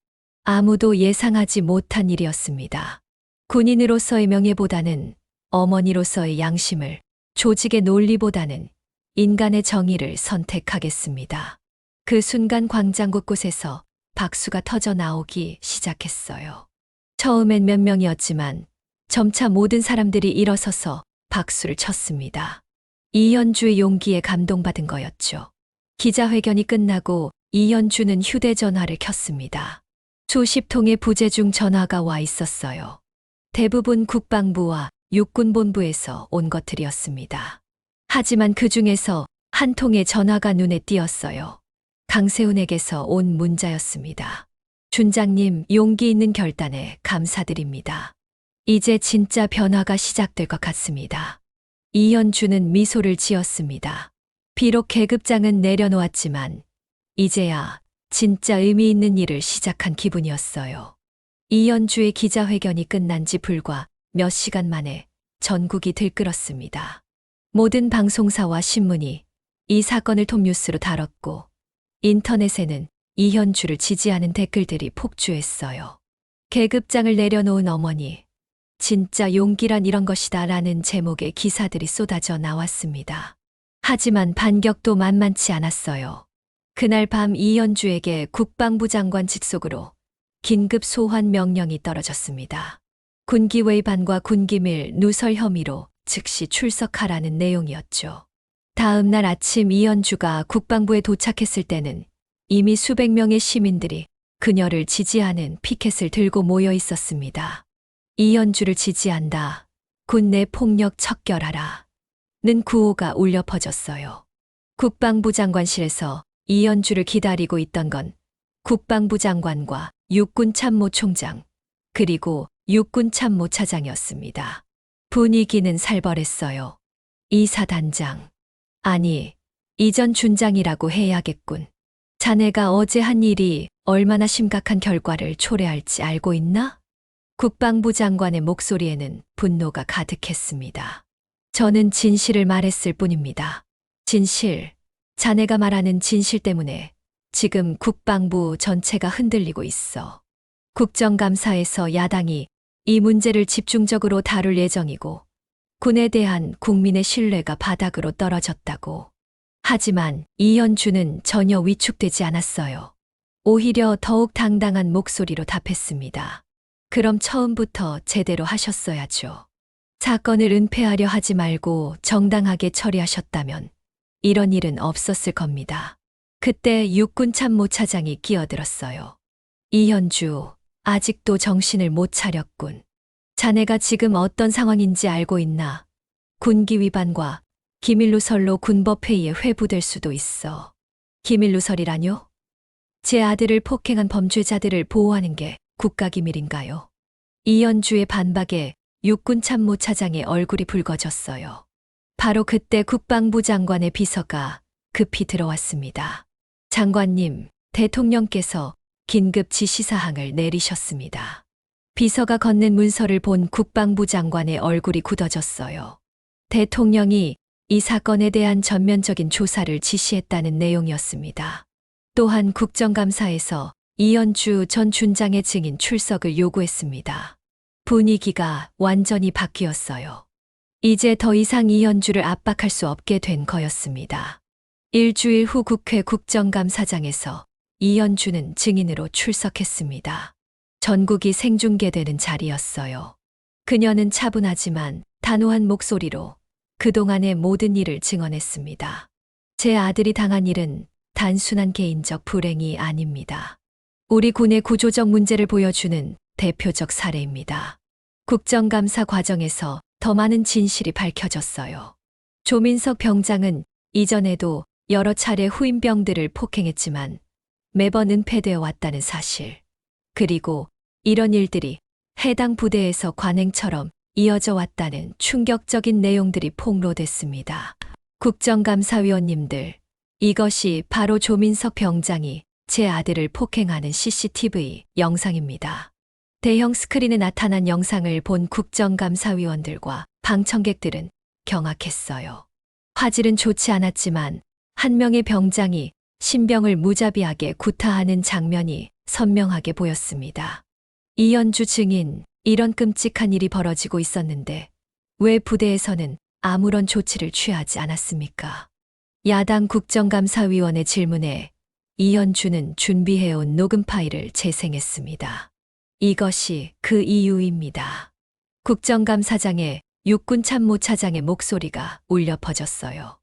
아무도 예상하지 못한 일이었습니다. 군인으로서의 명예보다는 어머니로서의 양심을, 조직의 논리보다는 인간의 정의를 선택하겠습니다. 그 순간 광장 곳곳에서 박수가 터져 나오기 시작했어요. 처음엔 몇 명이었지만 점차 모든 사람들이 일어서서 박수를 쳤습니다. 이현주의 용기에 감동받은 거였죠. 기자회견이 끝나고 이현주는 휴대전화를 켰습니다. 수십 통의 부재중 전화가 와 있었어요. 대부분 국방부와 육군본부에서 온 것들이었습니다. 하지만 그 중에서 한 통의 전화가 눈에 띄었어요. 강세훈에게서 온 문자였습니다. 준장님, 용기 있는 결단에 감사드립니다. 이제 진짜 변화가 시작될 것 같습니다. 이현주는 미소를 지었습니다. 비록 계급장은 내려놓았지만 이제야 진짜 의미 있는 일을 시작한 기분이었어요. 이현주의 기자회견이 끝난 지 불과 몇 시간 만에 전국이 들끓었습니다. 모든 방송사와 신문이 이 사건을 톱뉴스로 다뤘고 인터넷에는 이현주를 지지하는 댓글들이 폭주했어요. 계급장을 내려놓은 어머니, 진짜 용기란 이런 것이다 라는 제목의 기사들이 쏟아져 나왔습니다. 하지만 반격도 만만치 않았어요. 그날 밤 이현주에게 국방부 장관 직속으로 긴급 소환 명령이 떨어졌습니다. 군기 위반과 군기밀 누설 혐의로 즉시 출석하라는 내용이었죠. 다음 날 아침 이현주가 국방부에 도착했을 때는 이미 수백 명의 시민들이 그녀를 지지하는 피켓을 들고 모여 있었습니다. 이현주를 지지한다. 군 내 폭력 척결하라. 는 구호가 울려 퍼졌어요. 국방부 장관실에서 이현주를 기다리고 있던 건 국방부 장관과 육군 참모총장, 그리고 육군 참모차장이었습니다. 분위기는 살벌했어요. 이사단장. 아니, 이전 준장이라고 해야겠군. 자네가 어제 한 일이 얼마나 심각한 결과를 초래할지 알고 있나? 국방부 장관의 목소리에는 분노가 가득했습니다. 저는 진실을 말했을 뿐입니다. 진실, 자네가 말하는 진실 때문에 지금 국방부 전체가 흔들리고 있어. 국정감사에서 야당이 이 문제를 집중적으로 다룰 예정이고 군에 대한 국민의 신뢰가 바닥으로 떨어졌다고. 하지만 이현주는 전혀 위축되지 않았어요. 오히려 더욱 당당한 목소리로 답했습니다. 그럼 처음부터 제대로 하셨어야죠. 사건을 은폐하려 하지 말고 정당하게 처리하셨다면 이런 일은 없었을 겁니다. 그때 육군 참모차장이 끼어들었어요. 이현주, 아직도 정신을 못 차렸군. 자네가 지금 어떤 상황인지 알고 있나? 군기 위반과 기밀누설로 군법회의에 회부될 수도 있어. 기밀누설이라뇨? 제 아들을 폭행한 범죄자들을 보호하는 게 국가기밀인가요? 이현주의 반박에 육군 참모차장의 얼굴이 붉어졌어요. 바로 그때 국방부 장관의 비서가 급히 들어왔습니다. 장관님, 대통령께서 긴급 지시사항을 내리셨습니다. 비서가 건넨 문서를 본 국방부 장관의 얼굴이 굳어졌어요. 대통령이 이 사건에 대한 전면적인 조사를 지시했다는 내용이었습니다. 또한 국정감사에서 이현주 전 준장의 증인 출석을 요구했습니다. 분위기가 완전히 바뀌었어요. 이제 더 이상 이현주를 압박할 수 없게 된 거였습니다. 일주일 후 국회 국정감사장에서 이현주는 증인으로 출석했습니다. 전국이 생중계되는 자리였어요. 그녀는 차분하지만 단호한 목소리로 그동안의 모든 일을 증언했습니다. 제 아들이 당한 일은 단순한 개인적 불행이 아닙니다. 우리 군의 구조적 문제를 보여주는 대표적 사례입니다. 국정감사 과정에서 더 많은 진실이 밝혀졌어요. 조민석 병장은 이전에도 여러 차례 후임병들을 폭행했지만 매번 은폐되어 왔다는 사실. 그리고 이런 일들이 해당 부대에서 관행처럼 이어져 왔다는 충격적인 내용들이 폭로됐습니다. 국정감사위원님들, 이것이 바로 조민석 병장이 제 아들을 폭행하는 CCTV 영상입니다. 대형 스크린에 나타난 영상을 본 국정감사위원들과 방청객들은 경악했어요. 화질은 좋지 않았지만 한 명의 병장이 신병을 무자비하게 구타하는 장면이 선명하게 보였습니다. 이현주 증인, 이런 끔찍한 일이 벌어지고 있었는데 왜 부대에서는 아무런 조치를 취하지 않았습니까? 야당 국정감사위원의 질문에 이현주는 준비해온 녹음 파일을 재생했습니다. 이것이 그 이유입니다. 국정감사장에 육군참모차장의 목소리가 울려 퍼졌어요.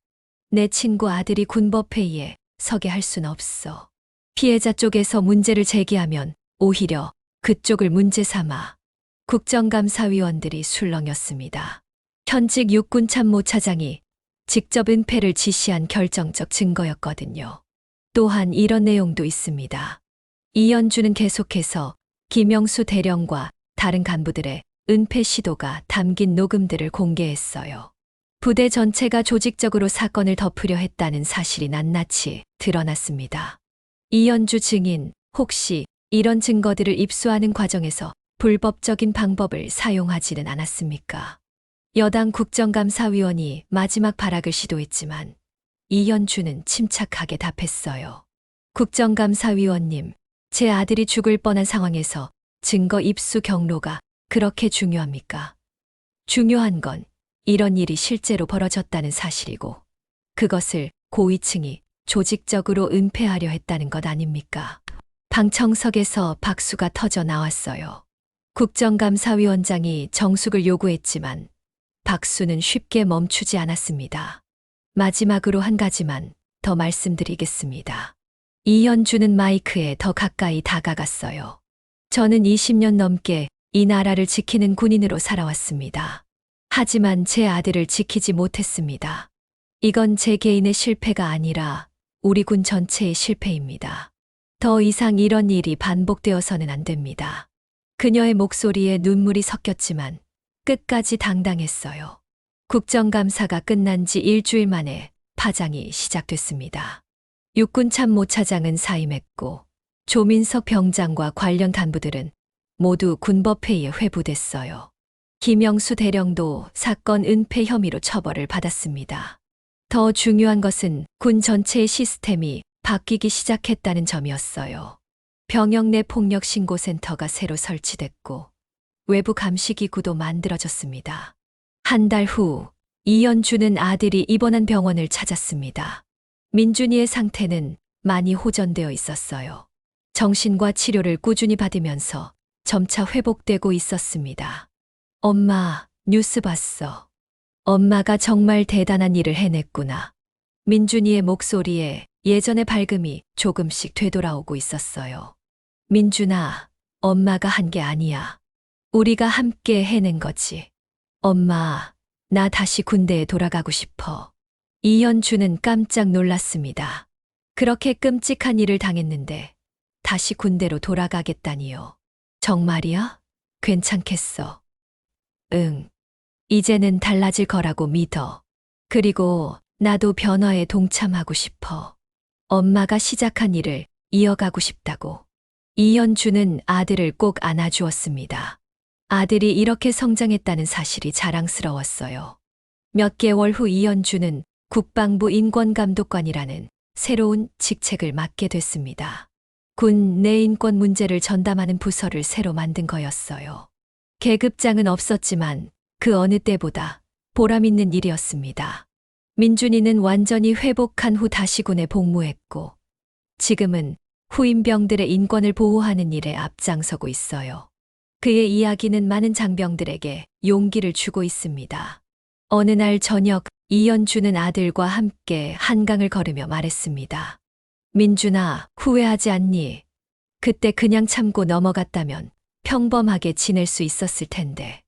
내 친구 아들이 군법회의에 서게 할 순 없어. 피해자 쪽에서 문제를 제기하면 오히려 그쪽을 문제 삼아. 국정감사위원들이 술렁였습니다. 현직 육군참모차장이 직접 은폐를 지시한 결정적 증거였거든요. 또한 이런 내용도 있습니다. 이현주는 계속해서 김영수 대령과 다른 간부들의 은폐 시도가 담긴 녹음들을 공개했어요. 부대 전체가 조직적으로 사건을 덮으려 했다는 사실이 낱낱이 드러났습니다. 이현주 증인, 혹시 이런 증거들을 입수하는 과정에서 불법적인 방법을 사용하지는 않았습니까? 여당 국정감사위원이 마지막 발악을 시도했지만 이현주는 침착하게 답했어요. 국정감사위원님, 제 아들이 죽을 뻔한 상황에서 증거 입수 경로가 그렇게 중요합니까? 중요한 건 이런 일이 실제로 벌어졌다는 사실이고 그것을 고위층이 조직적으로 은폐하려 했다는 것 아닙니까? 방청석에서 박수가 터져 나왔어요. 국정감사위원장이 정숙을 요구했지만 박수는 쉽게 멈추지 않았습니다. 마지막으로 한 가지만 더 말씀드리겠습니다. 이현주는 마이크에 더 가까이 다가갔어요. 저는 20년 넘게 이 나라를 지키는 군인으로 살아왔습니다. 하지만 제 아들을 지키지 못했습니다. 이건 제 개인의 실패가 아니라 우리 군 전체의 실패입니다. 더 이상 이런 일이 반복되어서는 안 됩니다. 그녀의 목소리에 눈물이 섞였지만 끝까지 당당했어요. 국정감사가 끝난 지 일주일 만에 파장이 시작됐습니다. 육군참모차장은 사임했고 조민석 병장과 관련 간부들은 모두 군법회의에 회부됐어요. 김영수 대령도 사건 은폐 혐의로 처벌을 받았습니다. 더 중요한 것은 군 전체의 시스템이 바뀌기 시작했다는 점이었어요. 병역 내 폭력 신고센터가 새로 설치됐고 외부 감시기구도 만들어졌습니다. 한 달 후 이현주는 아들이 입원한 병원을 찾았습니다. 민준이의 상태는 많이 호전되어 있었어요. 정신과 치료를 꾸준히 받으면서 점차 회복되고 있었습니다. 엄마, 뉴스 봤어. 엄마가 정말 대단한 일을 해냈구나. 민준이의 목소리에 예전의 밝음이 조금씩 되돌아오고 있었어요. 민준아, 엄마가 한 게 아니야. 우리가 함께 해낸 거지. 엄마, 나 다시 군대에 돌아가고 싶어. 이현주는 깜짝 놀랐습니다. 그렇게 끔찍한 일을 당했는데 다시 군대로 돌아가겠다니요. 정말이야? 괜찮겠어. 응. 이제는 달라질 거라고 믿어. 그리고 나도 변화에 동참하고 싶어. 엄마가 시작한 일을 이어가고 싶다고. 이현주는 아들을 꼭 안아주었습니다. 아들이 이렇게 성장했다는 사실이 자랑스러웠어요. 몇 개월 후 이현주는 국방부 인권감독관이라는 새로운 직책을 맡게 됐습니다. 군 내 인권 문제를 전담하는 부서를 새로 만든 거였어요. 계급장은 없었지만 그 어느 때보다 보람 있는 일이었습니다. 민준이는 완전히 회복한 후 다시 군에 복무했고 지금은 후임병들의 인권을 보호하는 일에 앞장서고 있어요. 그의 이야기는 많은 장병들에게 용기를 주고 있습니다. 어느 날 저녁 이현주는 아들과 함께 한강을 걸으며 말했습니다. 민준아, 후회하지 않니? 그때 그냥 참고 넘어갔다면 평범하게 지낼 수 있었을 텐데.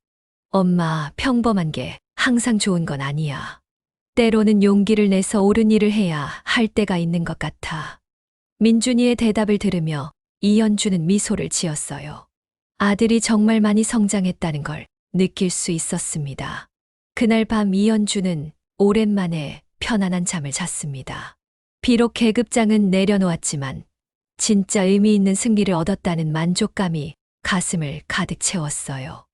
엄마, 평범한 게 항상 좋은 건 아니야. 때로는 용기를 내서 옳은 일을 해야 할 때가 있는 것 같아. 민준이의 대답을 들으며 이현주는 미소를 지었어요. 아들이 정말 많이 성장했다는 걸 느낄 수 있었습니다. 그날 밤 이현주는 오랜만에 편안한 잠을 잤습니다. 비록 계급장은 내려놓았지만 진짜 의미 있는 승리를 얻었다는 만족감이 가슴을 가득 채웠어요.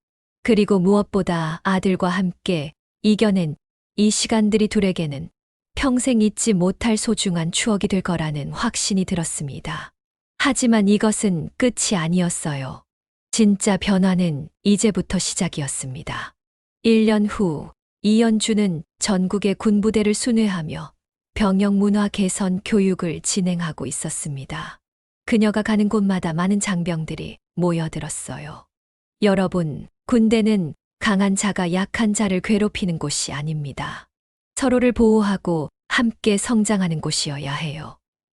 그리고 무엇보다 아들과 함께 이겨낸 이 시간들이 둘에게는 평생 잊지 못할 소중한 추억이 될 거라는 확신이 들었습니다. 하지만 이것은 끝이 아니었어요. 진짜 변화는 이제부터 시작이었습니다. 1년 후 이현주는 전국의 군부대를 순회하며 병역 문화 개선 교육을 진행하고 있었습니다. 그녀가 가는 곳마다 많은 장병들이 모여들었어요. 여러분, 군대는 강한 자가 약한 자를 괴롭히는 곳이 아닙니다. 서로를 보호하고 함께 성장하는 곳이어야 해요.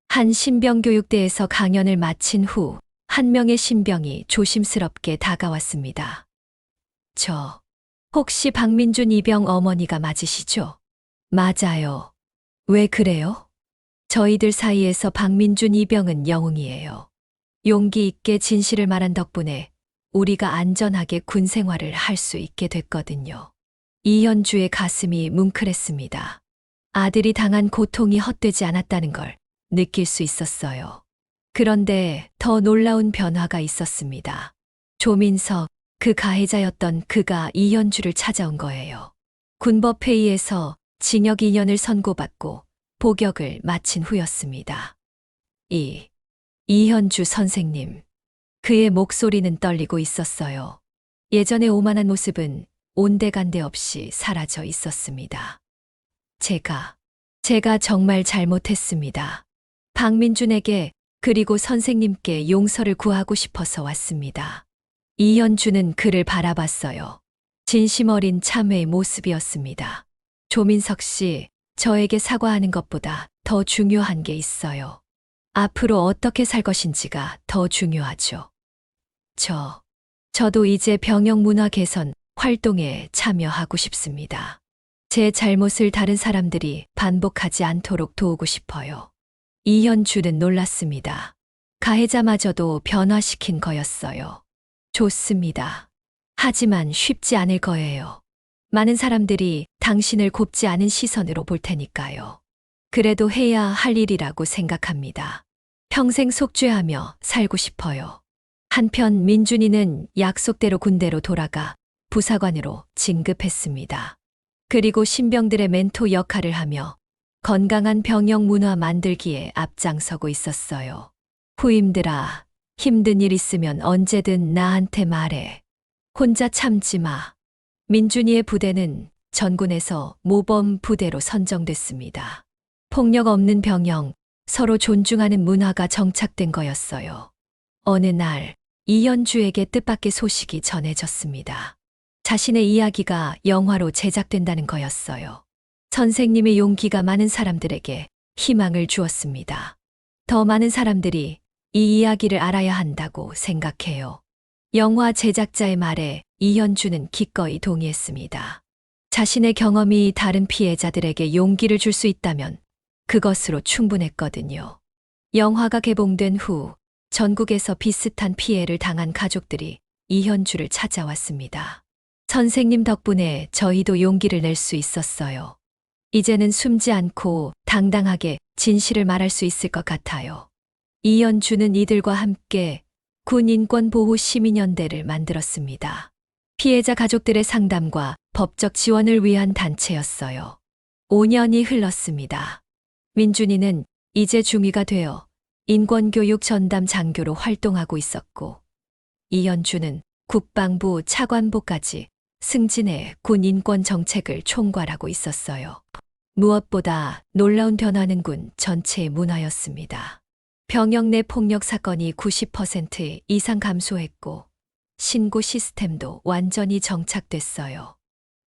한 신병교육대에서 강연을 마친 후 한 명의 신병이 조심스럽게 다가왔습니다. 혹시 박민준 이병 어머니가 맞으시죠? 맞아요. 왜 그래요? 저희들 사이에서 박민준 이병은 영웅이에요. 용기 있게 진실을 말한 덕분에 우리가 안전하게 군 생활을 할 수 있게 됐거든요. 이현주의 가슴이 뭉클했습니다. 아들이 당한 고통이 헛되지 않았다는 걸 느낄 수 있었어요. 그런데 더 놀라운 변화가 있었습니다. 조민석, 그 가해자였던 그가 이현주를 찾아온 거예요. 군법회의에서 징역 2년을 선고받고 복역을 마친 후였습니다. 이현주 선생님. 그의 목소리는 떨리고 있었어요. 예전의 오만한 모습은 온데간데 없이 사라져 있었습니다. 제가 정말 잘못했습니다. 박민준에게 그리고 선생님께 용서를 구하고 싶어서 왔습니다. 이현주는 그를 바라봤어요. 진심 어린 참회의 모습이었습니다. 조민석 씨, 저에게 사과하는 것보다 더 중요한 게 있어요. 앞으로 어떻게 살 것인지가 더 중요하죠. 저도 이제 병역 문화 개선 활동에 참여하고 싶습니다. 제 잘못을 다른 사람들이 반복하지 않도록 도우고 싶어요. 이현주는 놀랐습니다. 가해자마저도 변화시킨 거였어요. 좋습니다. 하지만 쉽지 않을 거예요. 많은 사람들이 당신을 곱지 않은 시선으로 볼 테니까요. 그래도 해야 할 일이라고 생각합니다. 평생 속죄하며 살고 싶어요. 한편 민준이는 약속대로 군대로 돌아가 부사관으로 진급했습니다. 그리고 신병들의 멘토 역할을 하며 건강한 병역 문화 만들기에 앞장서고 있었어요. 후임들아, 힘든 일 있으면 언제든 나한테 말해. 혼자 참지 마. 민준이의 부대는 전군에서 모범 부대로 선정됐습니다. 폭력 없는 병영, 서로 존중하는 문화가 정착된 거였어요. 어느 날 이현주에게 뜻밖의 소식이 전해졌습니다. 자신의 이야기가 영화로 제작된다는 거였어요. 선생님의 용기가 많은 사람들에게 희망을 주었습니다. 더 많은 사람들이 이 이야기를 알아야 한다고 생각해요. 영화 제작자의 말에 이현주는 기꺼이 동의했습니다. 자신의 경험이 다른 피해자들에게 용기를 줄 수 있다면 그것으로 충분했거든요. 영화가 개봉된 후 전국에서 비슷한 피해를 당한 가족들이 이현주를 찾아왔습니다. 선생님 덕분에 저희도 용기를 낼 수 있었어요. 이제는 숨지 않고 당당하게 진실을 말할 수 있을 것 같아요. 이현주는 이들과 함께 군인권보호시민연대를 만들었습니다. 피해자 가족들의 상담과 법적 지원을 위한 단체였어요. 5년이 흘렀습니다. 민준이는 이제 중2가 되어 인권교육 전담 장교로 활동하고 있었고, 이연주는 국방부 차관보까지 승진해 군 인권 정책을 총괄하고 있었어요. 무엇보다 놀라운 변화는 군 전체의 문화였습니다. 병역 내 폭력 사건이 90% 이상 감소했고, 신고 시스템도 완전히 정착됐어요.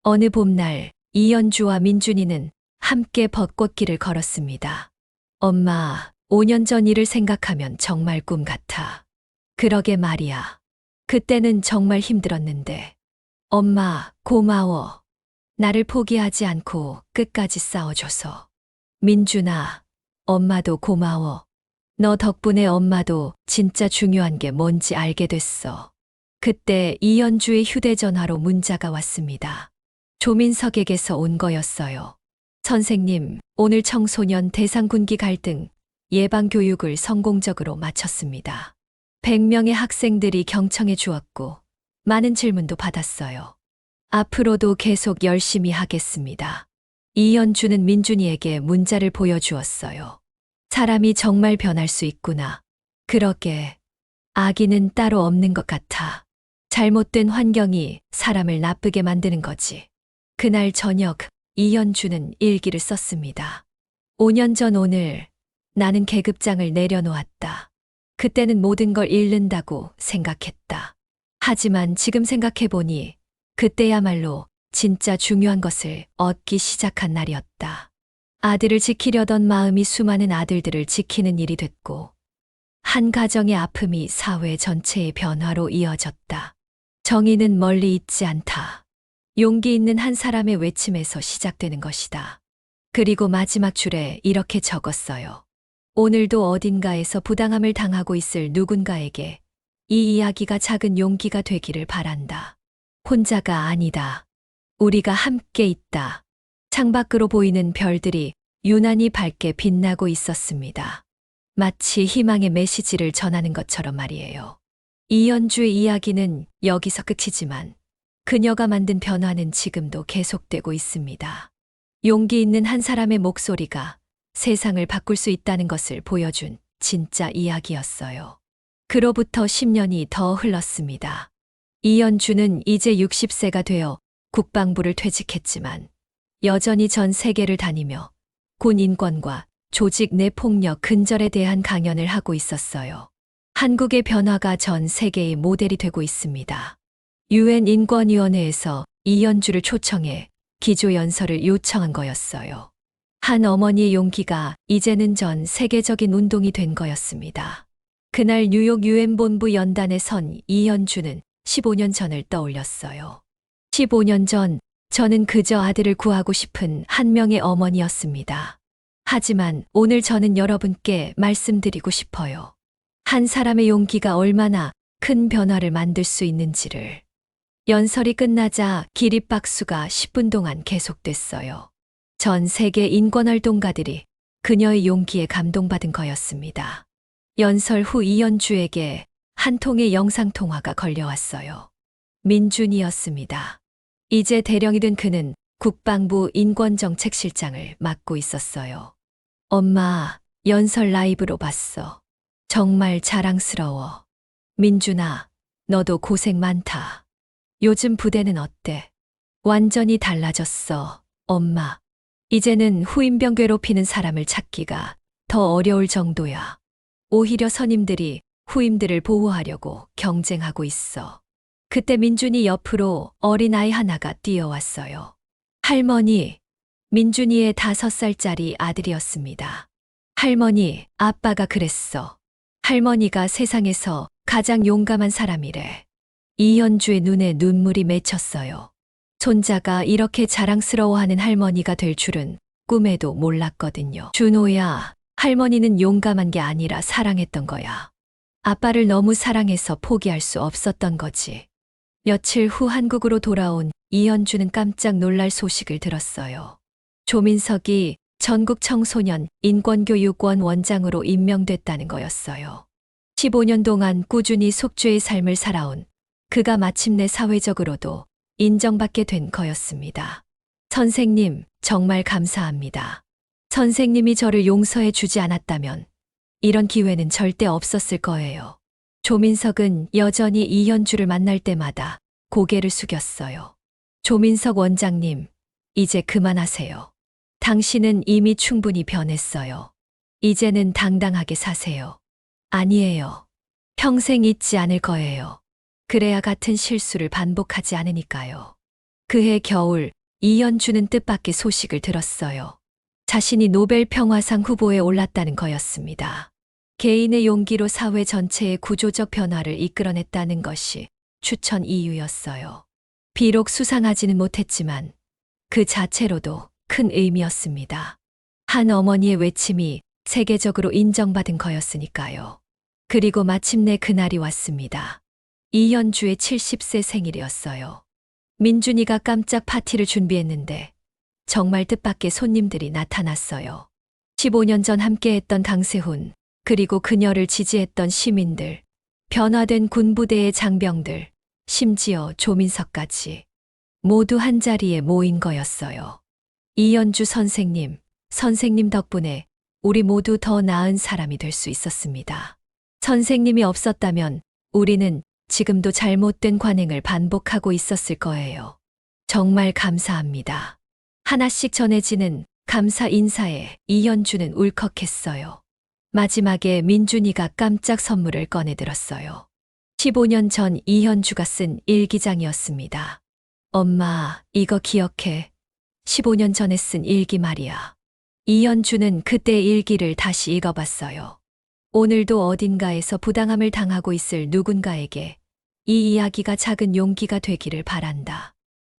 어느 봄날 이연주와 민준이는 함께 벚꽃길을 걸었습니다. 엄마, 5년 전 일을 생각하면 정말 꿈 같아. 그러게 말이야. 그때는 정말 힘들었는데. 엄마, 고마워. 나를 포기하지 않고 끝까지 싸워줘서. 민준아, 엄마도 고마워. 너 덕분에 엄마도 진짜 중요한 게 뭔지 알게 됐어. 그때 이연주의 휴대전화로 문자가 왔습니다. 조민석에게서 온 거였어요. 선생님, 오늘 청소년 대상군기 갈등 예방교육을 성공적으로 마쳤습니다. 100명의 학생들이 경청해 주었고, 많은 질문도 받았어요. 앞으로도 계속 열심히 하겠습니다. 이연주는 민준이에게 문자를 보여주었어요. 사람이 정말 변할 수 있구나. 그러게. 악의는 따로 없는 것 같아. 잘못된 환경이 사람을 나쁘게 만드는 거지. 그날 저녁, 이연주는 일기를 썼습니다. 5년 전 오늘, 나는 계급장을 내려놓았다. 그때는 모든 걸 잃는다고 생각했다. 하지만 지금 생각해보니, 그때야말로 진짜 중요한 것을 얻기 시작한 날이었다. 아들을 지키려던 마음이 수많은 아들들을 지키는 일이 됐고, 한 가정의 아픔이 사회 전체의 변화로 이어졌다. 정의는 멀리 있지 않다. 용기 있는 한 사람의 외침에서 시작되는 것이다. 그리고 마지막 줄에 이렇게 적었어요. 오늘도 어딘가에서 부당함을 당하고 있을 누군가에게 이 이야기가 작은 용기가 되기를 바란다. 혼자가 아니다. 우리가 함께 있다. 창밖으로 보이는 별들이 유난히 밝게 빛나고 있었습니다. 마치 희망의 메시지를 전하는 것처럼 말이에요. 이연주의 이야기는 여기서 끝이지만 그녀가 만든 변화는 지금도 계속되고 있습니다. 용기 있는 한 사람의 목소리가 세상을 바꿀 수 있다는 것을 보여준 진짜 이야기였어요. 그로부터 10년이 더 흘렀습니다. 이연주는 이제 60세가 되어 국방부를 퇴직했지만 여전히 전 세계를 다니며 군 인권과 조직 내 폭력 근절에 대한 강연을 하고 있었어요. 한국의 변화가 전 세계의 모델이 되고 있습니다. UN 인권위원회에서 이연주를 초청해 기조연설을 요청한 거였어요. 한 어머니의 용기가 이제는 전 세계적인 운동이 된 거였습니다. 그날 뉴욕 UN 본부 연단에 선 이연주는 15년 전을 떠올렸어요. 15년 전 저는 그저 아들을 구하고 싶은 한 명의 어머니였습니다. 하지만 오늘 저는 여러분께 말씀드리고 싶어요. 한 사람의 용기가 얼마나 큰 변화를 만들 수 있는지를. 연설이 끝나자 기립박수가 10분 동안 계속됐어요. 전 세계 인권활동가들이 그녀의 용기에 감동받은 거였습니다. 연설 후 이연주에게 한 통의 영상통화가 걸려왔어요. 민준이었습니다. 이제 대령이 된 그는 국방부 인권정책실장을 맡고 있었어요. 엄마, 연설 라이브로 봤어. 정말 자랑스러워. 민준아, 너도 고생 많다. 요즘 부대는 어때? 완전히 달라졌어, 엄마. 이제는 후임병 괴롭히는 사람을 찾기가 더 어려울 정도야. 오히려 선임들이 후임들을 보호하려고 경쟁하고 있어. 그때 민준이 옆으로 어린아이 하나가 뛰어왔어요. 할머니, 민준이의 5살짜리 아들이었습니다. 할머니, 아빠가 그랬어. 할머니가 세상에서 가장 용감한 사람이래. 이연주의 눈에 눈물이 맺혔어요. 손자가 이렇게 자랑스러워하는 할머니가 될 줄은 꿈에도 몰랐거든요. 준호야, 할머니는 용감한 게 아니라 사랑했던 거야. 아빠를 너무 사랑해서 포기할 수 없었던 거지. 며칠 후 한국으로 돌아온 이연주는 깜짝 놀랄 소식을 들었어요. 조민석이 전국 청소년 인권교육원 원장으로 임명됐다는 거였어요. 15년 동안 꾸준히 속죄의 삶을 살아온 그가 마침내 사회적으로도 인정받게 된 거였습니다. 선생님, 정말 감사합니다. 선생님이 저를 용서해 주지 않았다면 이런 기회는 절대 없었을 거예요. 조민석은 여전히 이현주를 만날 때마다 고개를 숙였어요. 조민석 원장님, 이제 그만하세요. 당신은 이미 충분히 변했어요. 이제는 당당하게 사세요. 아니에요. 평생 잊지 않을 거예요. 그래야 같은 실수를 반복하지 않으니까요. 그해 겨울, 이현주는 뜻밖의 소식을 들었어요. 자신이 노벨 평화상 후보에 올랐다는 거였습니다. 개인의 용기로 사회 전체의 구조적 변화를 이끌어냈다는 것이 추천 이유였어요. 비록 수상하지는 못했지만 그 자체로도 큰 의미였습니다. 한 어머니의 외침이 세계적으로 인정받은 거였으니까요. 그리고 마침내 그날이 왔습니다. 이현주의 70세 생일이었어요. 민준이가 깜짝 파티를 준비했는데 정말 뜻밖의 손님들이 나타났어요. 15년 전 함께했던 강세훈, 그리고 그녀를 지지했던 시민들, 변화된 군부대의 장병들, 심지어 조민석까지 모두 한자리에 모인 거였어요. 이현주 선생님, 선생님 덕분에 우리 모두 더 나은 사람이 될 수 있었습니다. 선생님이 없었다면 우리는 지금도 잘못된 관행을 반복하고 있었을 거예요. 정말 감사합니다. 하나씩 전해지는 감사 인사에 이현주는 울컥했어요. 마지막에 민준이가 깜짝 선물을 꺼내들었어요. 15년 전 이현주가 쓴 일기장이었습니다. 엄마, 이거 기억해. 15년 전에 쓴 일기 말이야. 이현주는 그때 일기를 다시 읽어봤어요. 오늘도 어딘가에서 부당함을 당하고 있을 누군가에게 이 이야기가 작은 용기가 되기를 바란다.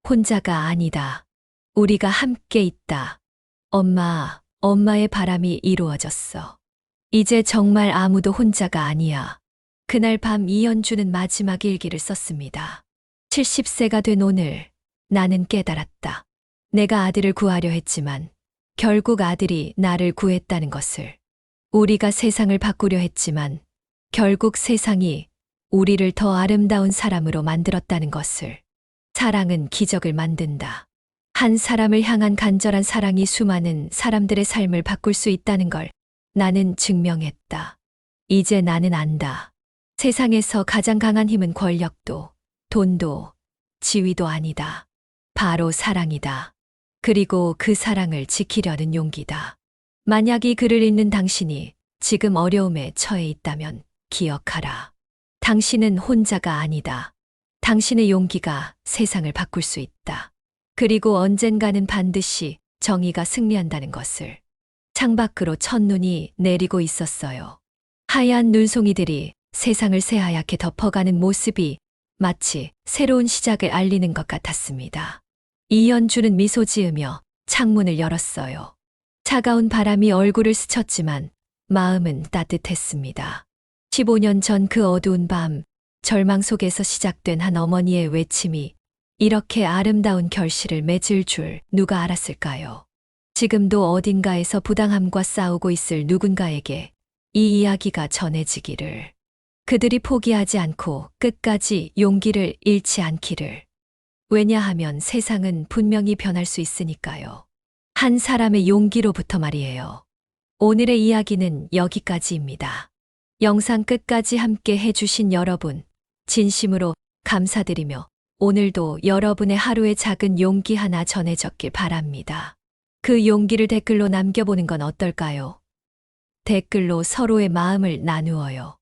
혼자가 아니다. 우리가 함께 있다. 엄마, 엄마의 바람이 이루어졌어. 이제 정말 아무도 혼자가 아니야. 그날 밤 이현주는 마지막 일기를 썼습니다. 70세가 된 오늘 나는 깨달았다. 내가 아들을 구하려 했지만 결국 아들이 나를 구했다는 것을. 우리가 세상을 바꾸려 했지만 결국 세상이 우리를 더 아름다운 사람으로 만들었다는 것을. 사랑은 기적을 만든다. 한 사람을 향한 간절한 사랑이 수많은 사람들의 삶을 바꿀 수 있다는 걸 나는 증명했다. 이제 나는 안다. 세상에서 가장 강한 힘은 권력도, 돈도, 지위도 아니다. 바로 사랑이다. 그리고 그 사랑을 지키려는 용기다. 만약 이 글을 읽는 당신이 지금 어려움에 처해 있다면 기억하라. 당신은 혼자가 아니다. 당신의 용기가 세상을 바꿀 수 있다. 그리고 언젠가는 반드시 정의가 승리한다는 것을. 창밖으로 첫눈이 내리고 있었어요. 하얀 눈송이들이 세상을 새하얗게 덮어가는 모습이 마치 새로운 시작을 알리는 것 같았습니다. 이현주는 미소 지으며 창문을 열었어요. 차가운 바람이 얼굴을 스쳤지만 마음은 따뜻했습니다. 15년 전 그 어두운 밤, 절망 속에서 시작된 한 어머니의 외침이 이렇게 아름다운 결실을 맺을 줄 누가 알았을까요? 지금도 어딘가에서 부당함과 싸우고 있을 누군가에게 이 이야기가 전해지기를. 그들이 포기하지 않고 끝까지 용기를 잃지 않기를. 왜냐하면 세상은 분명히 변할 수 있으니까요. 한 사람의 용기로부터 말이에요. 오늘의 이야기는 여기까지입니다. 영상 끝까지 함께 해주신 여러분, 진심으로 감사드리며 오늘도 여러분의 하루의 작은 용기 하나 전해졌길 바랍니다. 그 용기를 댓글로 남겨보는 건 어떨까요? 댓글로 서로의 마음을 나누어요.